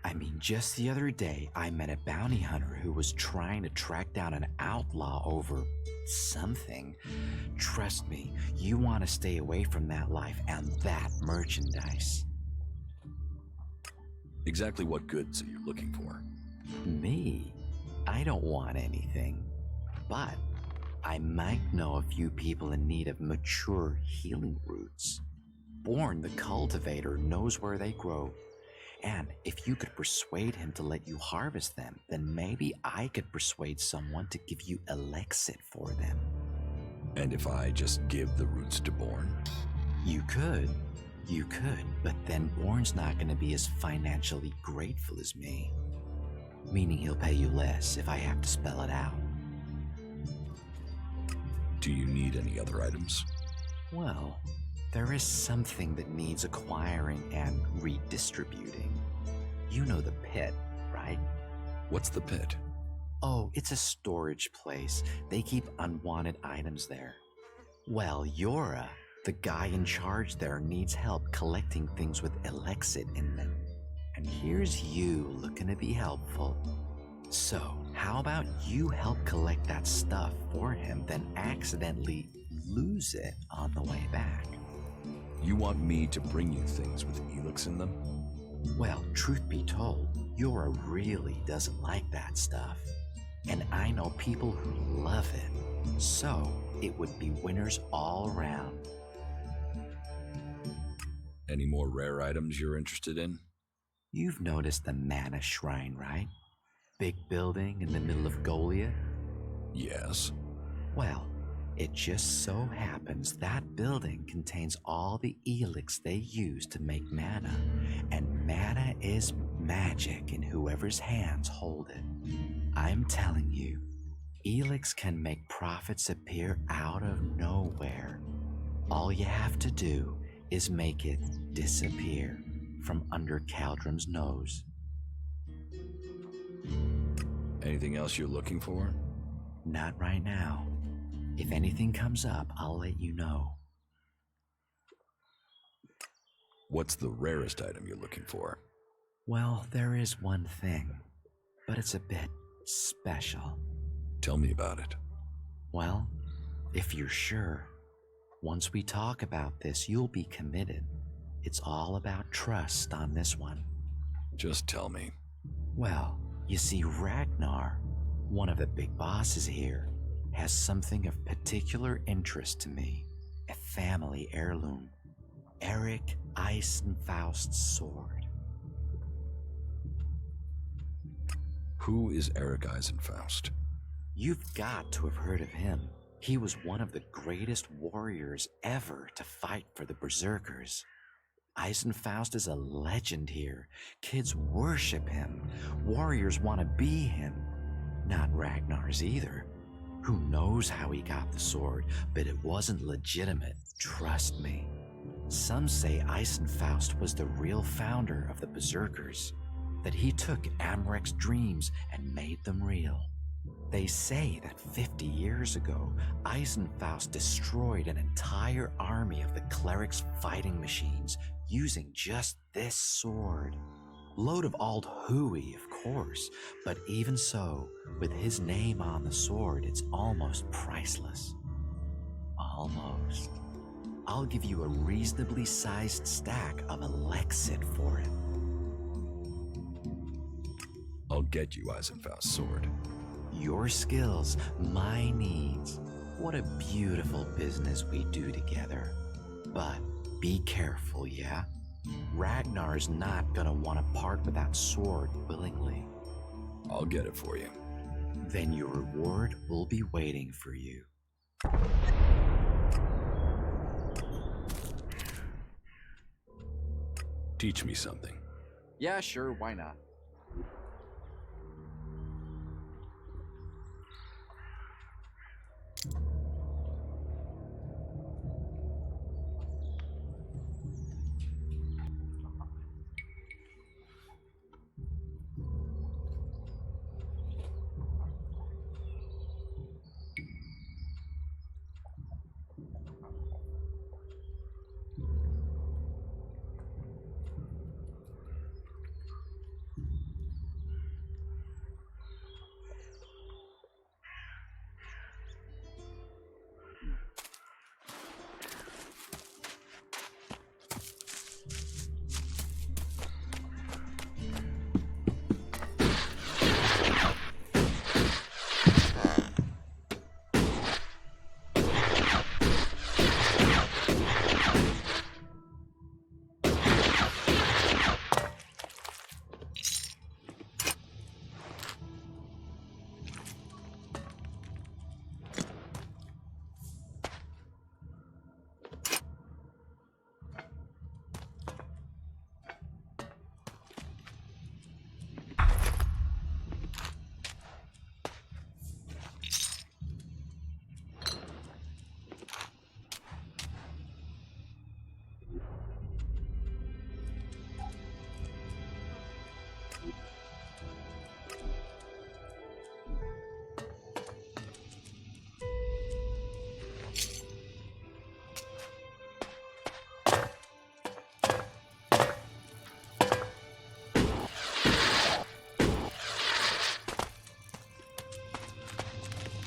I mean, just the other day, I met a bounty hunter who was trying to track down an outlaw over something. Trust me, you want to stay away from that life and that merchandise. Exactly what goods are you looking for? Me? I don't want anything. But I might know a few people in need of mature healing roots. Born the cultivator knows where they grow. And if you could persuade him to let you harvest them, then maybe I could persuade someone to give you Elexit for them. And if I just give the roots to Born? You could, but then Born's not going to be as financially grateful as me. Meaning he'll pay you less if I have to spell it out. Do you need any other items? Well, there is something that needs acquiring and redistributing. You know the pit, right? What's the pit? Oh, it's a storage place. They keep unwanted items there. Well, Yora, the guy in charge there, needs help collecting things with Elexit in them. And here's you looking to be helpful. So, how about you help collect that stuff for him, then accidentally lose it on the way back? You want me to bring you things with Elex in them? Well, truth be told, Yora really doesn't like that stuff. And I know people who love it. So, it would be winners all around. Any more rare items you're interested in? You've noticed the Mana Shrine, right? Big building in the middle of Goliath? Yes. Well, it just so happens that building contains all the Elex they use to make mana, and mana is magic in whoever's hands hold it. I'm telling you, Elex can make profits appear out of nowhere. All you have to do is make it disappear from under Caldrum's nose. Anything else you're looking for? Not right now. If anything comes up, I'll let you know. What's the rarest item you're looking for? Well, there is one thing, but it's a bit special. Tell me about it. Well, if you're sure, once we talk about this, you'll be committed. It's all about trust on this one. Just tell me. Well, you see, Ragnar, one of the big bosses here, has something of particular interest to me. A family heirloom. Eric Eisenfaust's sword. Who is Eric Eisenfaust? You've got to have heard of him. He was one of the greatest warriors ever to fight for the Berserkers. Eisenfaust is a legend here. Kids worship him. Warriors want to be him. Not Ragnar's either. Who knows how he got the sword, but it wasn't legitimate, trust me. Some say Eisenfaust was the real founder of the Berserkers, that he took Amrek's dreams and made them real. They say that 50 years ago, Eisenfaust destroyed an entire army of the cleric's fighting machines using just this sword. Load of old hooey, of course, but even so, with his name on the sword, it's almost priceless. Almost. I'll give you a reasonably sized stack of Elexit for it. I'll get you Eisenfaust's sword. Your skills, my needs. What a beautiful business we do together. But be careful, yeah? Ragnar's not gonna want to part with that sword willingly. I'll get it for you. Then your reward will be waiting for you. Teach me something. Yeah, sure, why not?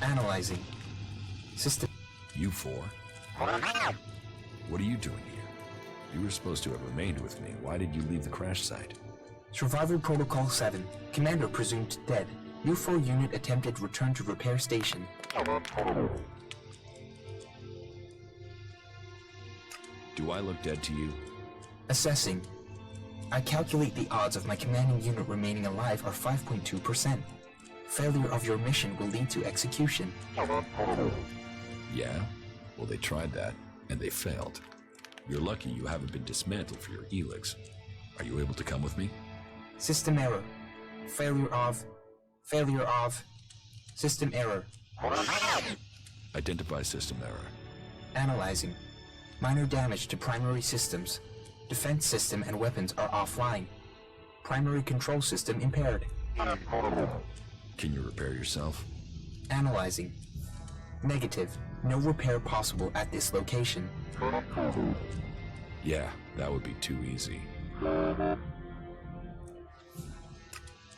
Analyzing. System. You four? What are you doing here? You were supposed to have remained with me. Why did you leave the crash site? Survival Protocol 7. Commander presumed dead. U4 unit attempted return to repair station. Do I look dead to you? Assessing. I calculate the odds of my commanding unit remaining alive are 5.2%. Failure of your mission will lead to execution. Yeah? Well, they tried that, and they failed. You're lucky you haven't been dismantled for your Elex. Are you able to come with me? System error. Failure of... System error. Identify system error. Analyzing. Minor damage to primary systems. Defense system and weapons are offline. Primary control system impaired. Can you repair yourself? Analyzing. Negative. No repair possible at this location. Yeah, that would be too easy.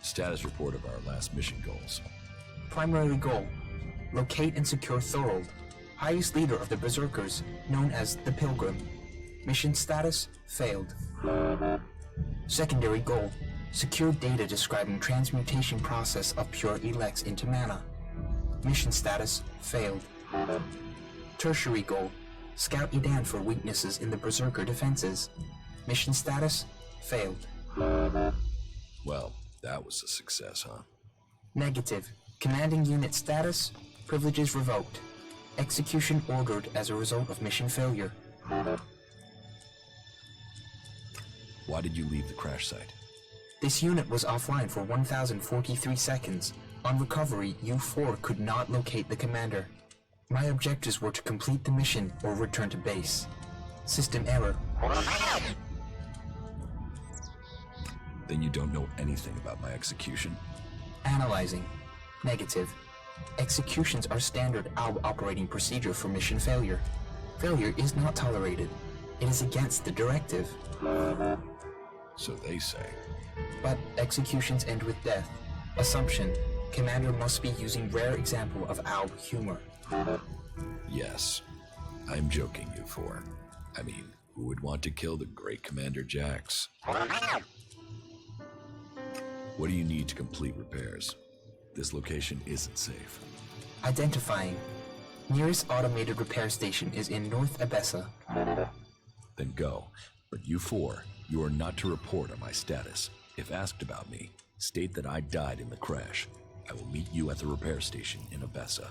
Status report of our last mission goals. Primary goal. Locate and secure Thorold, highest leader of the Berserkers, known as the Pilgrim. Mission status, failed. Secondary goal. Secure data describing transmutation process of pure Elex into mana. Mission status, failed. Tertiary goal. Scout Edan for weaknesses in the Berserker defenses. Mission status, failed. Well, that was a success, huh? Negative. Commanding unit status, privileges revoked. Execution ordered as a result of mission failure. Why did you leave the crash site? This unit was offline for 1,043 seconds. On recovery, U4 could not locate the commander. My objectives were to complete the mission or return to base. System error. Then you don't know anything about my execution? Analyzing. Negative. Executions are standard ALB operating procedure for mission failure. Failure is not tolerated. It is against the directive. So they say. But executions end with death. Assumption. Commander must be using rare example of ALB humor. Yes. I'm joking, you four. I mean, who would want to kill the great Commander Jax? What do you need to complete repairs? This location isn't safe. Identifying. Nearest automated repair station is in North Abessa. Then go. But you four, you are not to report on my status. If asked about me, state that I died in the crash. I will meet you at the repair station in Abessa.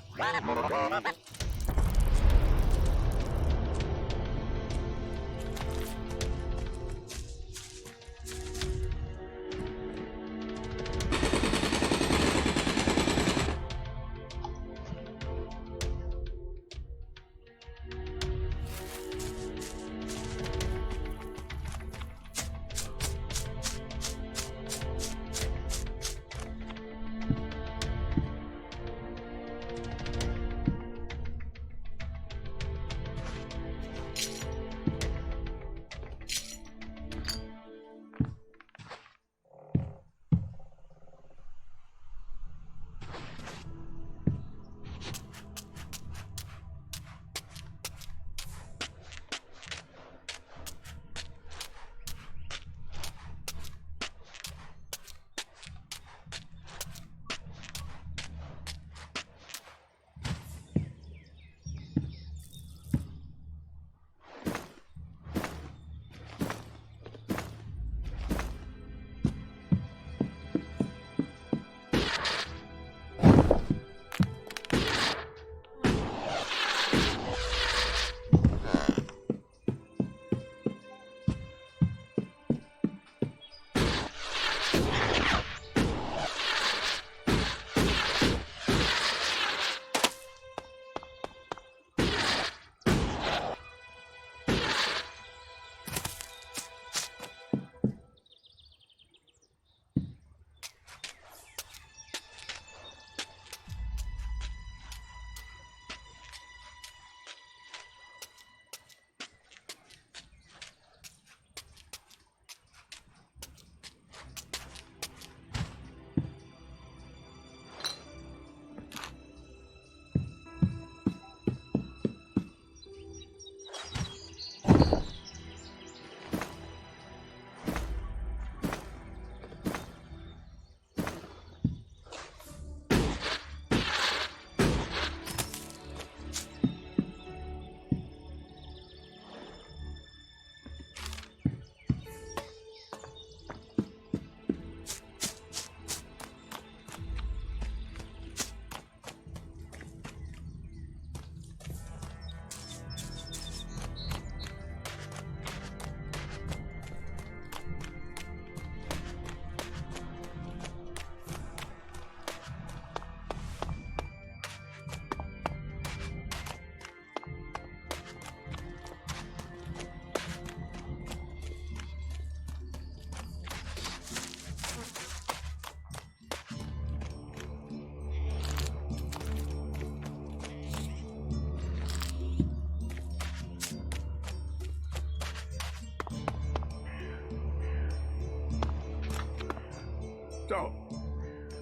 So,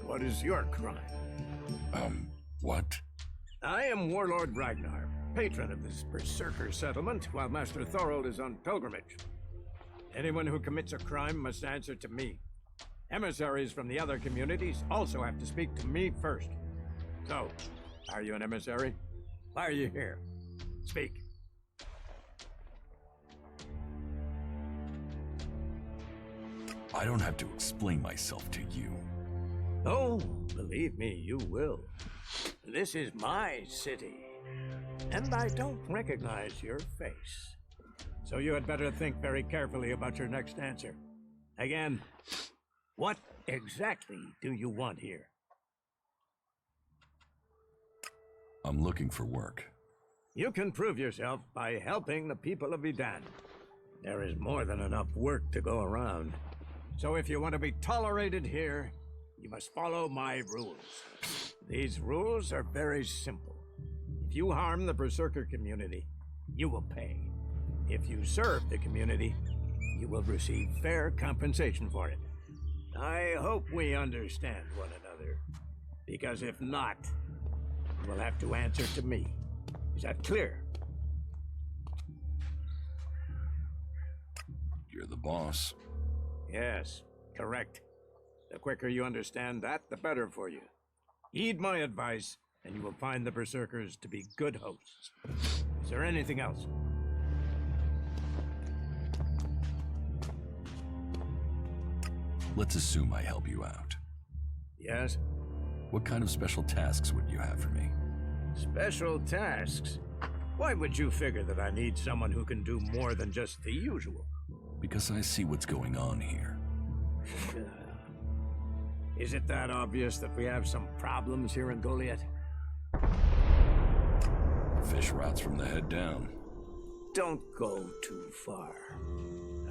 what is your crime? What? I am Warlord Ragnar, patron of this berserker settlement, while Master Thorold is on pilgrimage. Anyone who commits a crime must answer to me. Emissaries from the other communities also have to speak to me first. So, are you an emissary? Why are you here? Speak. I don't have to explain myself to you. Oh, believe me, you will. This is my city, and I don't recognize your face. So you had better think very carefully about your next answer. Again, what exactly do you want here? I'm looking for work. You can prove yourself by helping the people of Idan. There is more than enough work to go around. So if you want to be tolerated here, you must follow my rules. These rules are very simple. If you harm the Berserker community, you will pay. If you serve the community, you will receive fair compensation for it. I hope we understand one another, because if not, you will have to answer to me. Is that clear? You're the boss. Yes, correct. The quicker you understand that, the better for you. Heed my advice, and you will find the Berserkers to be good hosts. Is there anything else? Let's assume I help you out. Yes? What kind of special tasks would you have for me? Special tasks? Why would you figure that I need someone who can do more than just the usual? Because I see what's going on here. Is it that obvious that we have some problems here in Goliath? Fish rots from the head down. Don't go too far.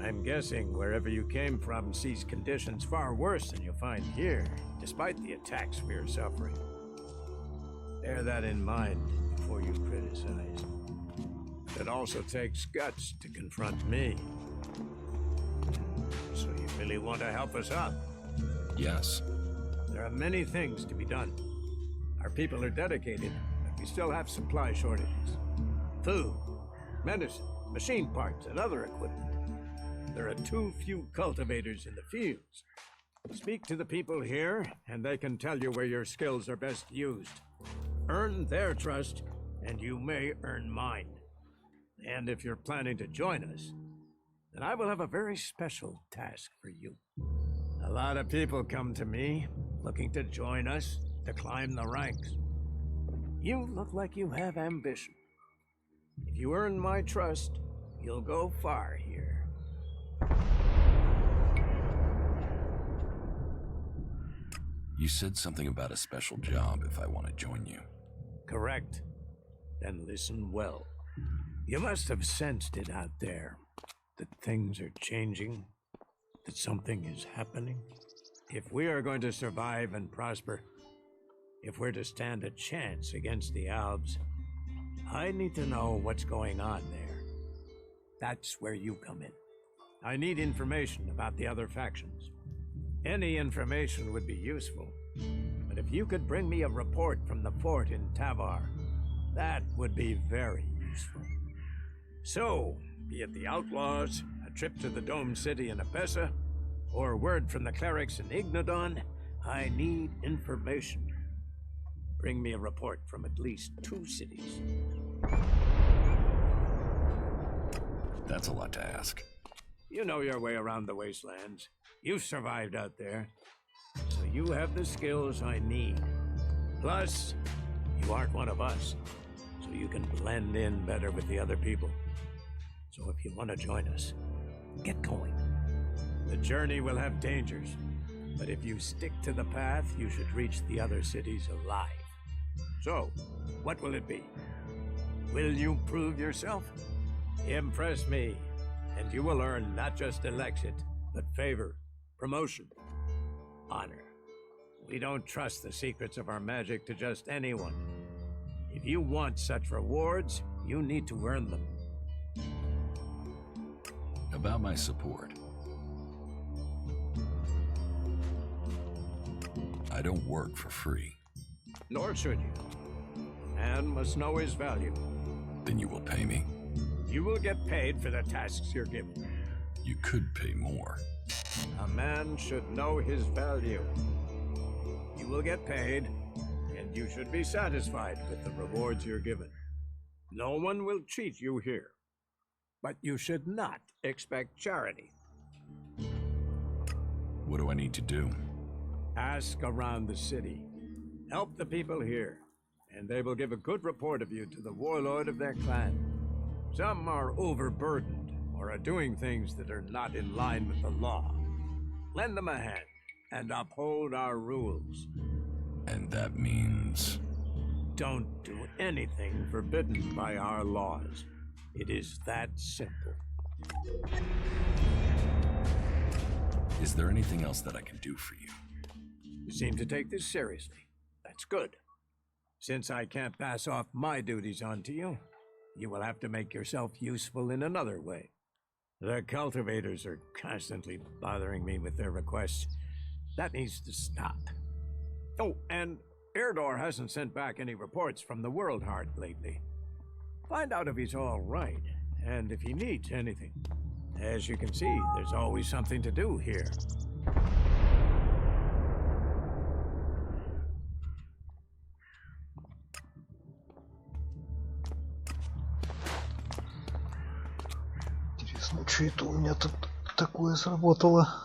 I'm guessing wherever you came from sees conditions far worse than you'll find here, despite the attacks we are suffering. Bear that in mind before you criticize. It also takes guts to confront me. So you really want to help us out? Yes. There are many things to be done. Our people are dedicated, but we still have supply shortages. Food, medicine, machine parts, and other equipment. There are too few cultivators in the fields. Speak to the people here, and they can tell you where your skills are best used. Earn their trust, and you may earn mine. And if you're planning to join us, then I will have a very special task for you. A lot of people come to me, looking to join us, to climb the ranks. You look like you have ambition. If you earn my trust, you'll go far here. You said something about a special job if I want to join you. Correct. Then listen well. You must have sensed it out there, that things are changing, that something is happening. If we are going to survive and prosper, if we're to stand a chance against the Albs, I need to know what's going on there. That's where you come in. I need information about the other factions. Any information would be useful, but if you could bring me a report from the fort in Tavar, that would be very useful. So, be it the Outlaws, a trip to the Dome City in Apessa, or word from the clerics in Ignodon, I need information. Bring me a report from at least 2 cities. That's a lot to ask. You know your way around the wastelands. You've survived out there, so you have the skills I need. Plus, you aren't one of us, so you can blend in better with the other people. So if you want to join us, get going. The journey will have dangers, but if you stick to the path, you should reach the other cities alive. So, what will it be? Will you prove yourself? Impress me, and you will earn not just Elexit, but favor, promotion, honor. We don't trust the secrets of our magic to just anyone. If you want such rewards, you need to earn them. About my support. I don't work for free. Nor should you. Man must know his value. Then you will pay me. You will get paid for the tasks you're given. You could pay more. A man should know his value. You will get paid, and you should be satisfied with the rewards you're given. No one will cheat you here. But you should not expect charity. What do I need to do? Ask around the city. Help the people here, and they will give a good report of you to the warlord of their clan. Some are overburdened, or are doing things that are not in line with the law. Lend them a hand, and uphold our rules. And that means? Don't do anything forbidden by our laws. It is that simple. Is there anything else that I can do for you? You seem to take this seriously. That's good. Since I can't pass off my duties onto you, you will have to make yourself useful in another way. The cultivators are constantly bothering me with their requests. That needs to stop. Oh, and Erdor hasn't sent back any reports from the World Heart lately. Find out if he's all right, and if he needs anything. As you can see, there's always something to do here. Интересно, что это у меня тут такое сработало?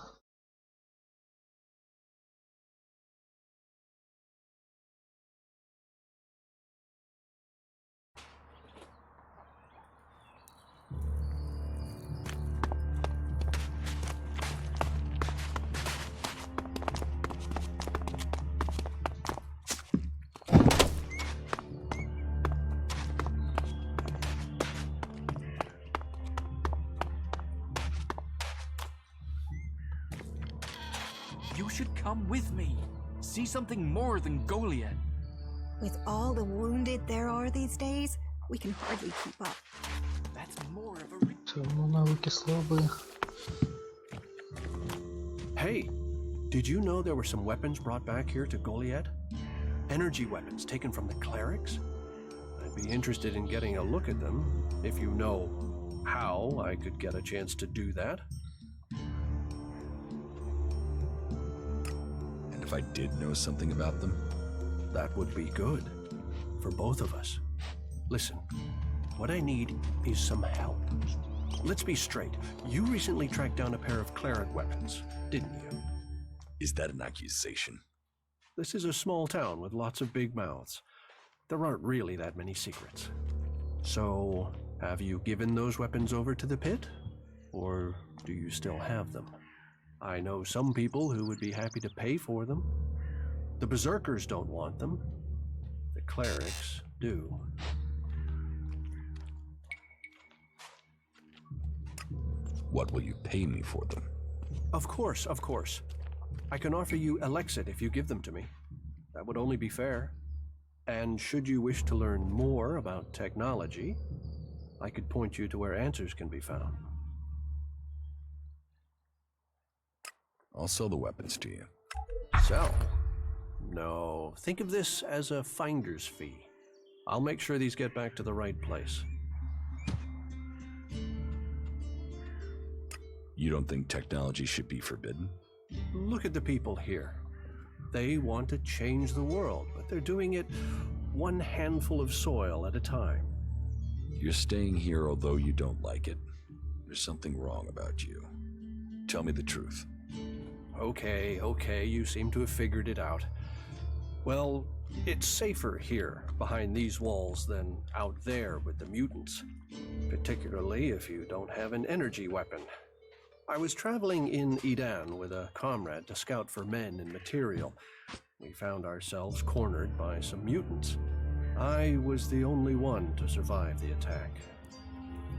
You should come with me. See something more than Goliath. With all the wounded there are these days, we can hardly keep up. That's more of a... Все, навыки слабые. Hey, did you know there were some weapons brought back here to Goliath? Energy weapons taken from the clerics? I'd be interested in getting a look at them, if you know how I could get a chance to do that. And if I did know something about them? That would be good. For both of us. Listen, what I need is some help. Let's be straight. You recently tracked down a pair of cleric weapons, didn't you? Is that an accusation? This is a small town with lots of big mouths. There aren't really that many secrets. So, have you given those weapons over to the pit? Or do you still have them? I know some people who would be happy to pay for them. The berserkers don't want them. The clerics do. What will you pay me for them? Of course, of course. I can offer you Elexit if you give them to me. That would only be fair. And should you wish to learn more about technology, I could point you to where answers can be found. I'll sell the weapons to you. Sell? No, think of this as a finder's fee. I'll make sure these get back to the right place. You don't think technology should be forbidden? Look at the people here. They want to change the world, but they're doing it one handful of soil at a time. You're staying here although you don't like it. There's something wrong about you. Tell me the truth. Okay, you seem to have figured it out. Well, it's safer here, behind these walls, than out there with the mutants. Particularly if you don't have an energy weapon. I was traveling in Edan with a comrade to scout for men and material. We found ourselves cornered by some mutants. I was the only one to survive the attack.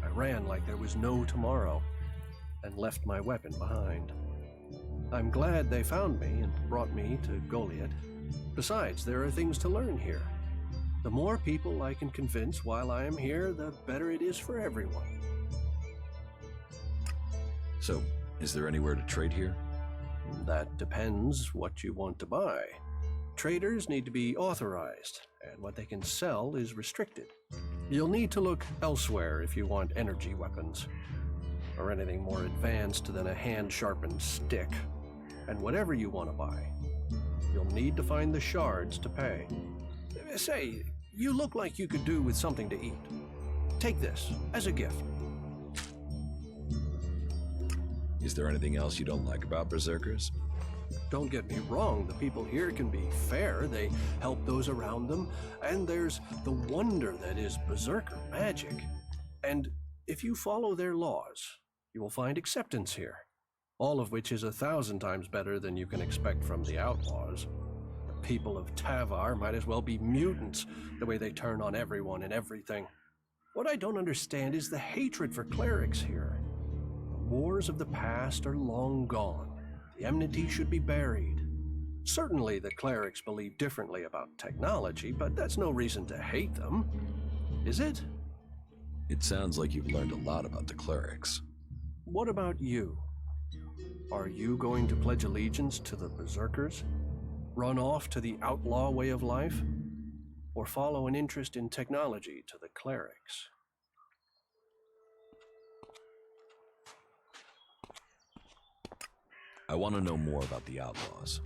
I ran like there was no tomorrow, and left my weapon behind. I'm glad they found me and brought me to Goliath. Besides, there are things to learn here. The more people I can convince while I am here, the better it is for everyone. So, is there anywhere to trade here? That depends what you want to buy. Traders need to be authorized, and what they can sell is restricted. You'll need to look elsewhere if you want energy weapons, or anything more advanced than a hand-sharpened stick. And whatever you want to buy, you'll need to find the shards to pay. Say, you look like you could do with something to eat. Take this as a gift. Is there anything else you don't like about berserkers? Don't get me wrong, the people here can be fair, they help those around them, and there's the wonder that is berserker magic. And if you follow their laws, you will find acceptance here, all of which is 1,000 times better than you can expect from the outlaws. The people of Tavar might as well be mutants, the way they turn on everyone and everything. What I don't understand is the hatred for clerics here. The wars of the past are long gone. The enmity should be buried. Certainly the clerics believe differently about technology, but that's no reason to hate them, is it? It sounds like you've learned a lot about the clerics. What about you? Are you going to pledge allegiance to the Berserkers? Run off to the outlaw way of life? Or follow an interest in technology to the clerics? I want to know more about the outlaws.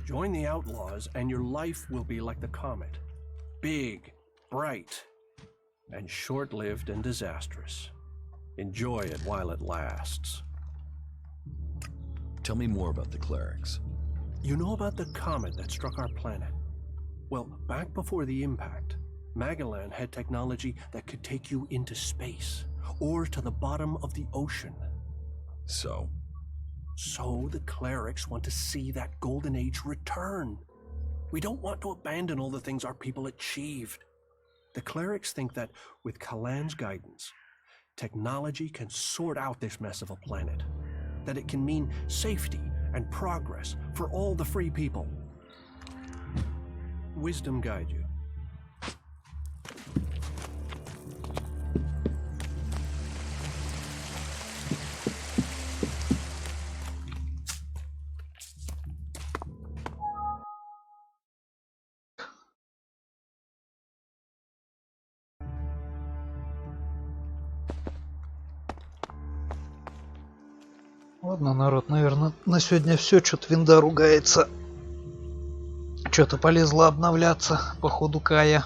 Join the outlaws and your life will be like the comet. Big, bright, and short-lived and disastrous. Enjoy it while it lasts. Tell me more about the clerics. You know about the comet that struck our planet? Well, back before the impact, Magellan had technology that could take you into space, or to the bottom of the ocean. So? So the clerics want to see that golden age return. We don't want to abandon all the things our people achieved. The clerics think that with Kalan's guidance, technology can sort out this mess of a planet. That it can mean safety and progress for all the free people. Wisdom guide you. Ладно, народ, наверное, на сегодня все. Что-то винда ругается. Что-то полезла обновляться по ходу Кая.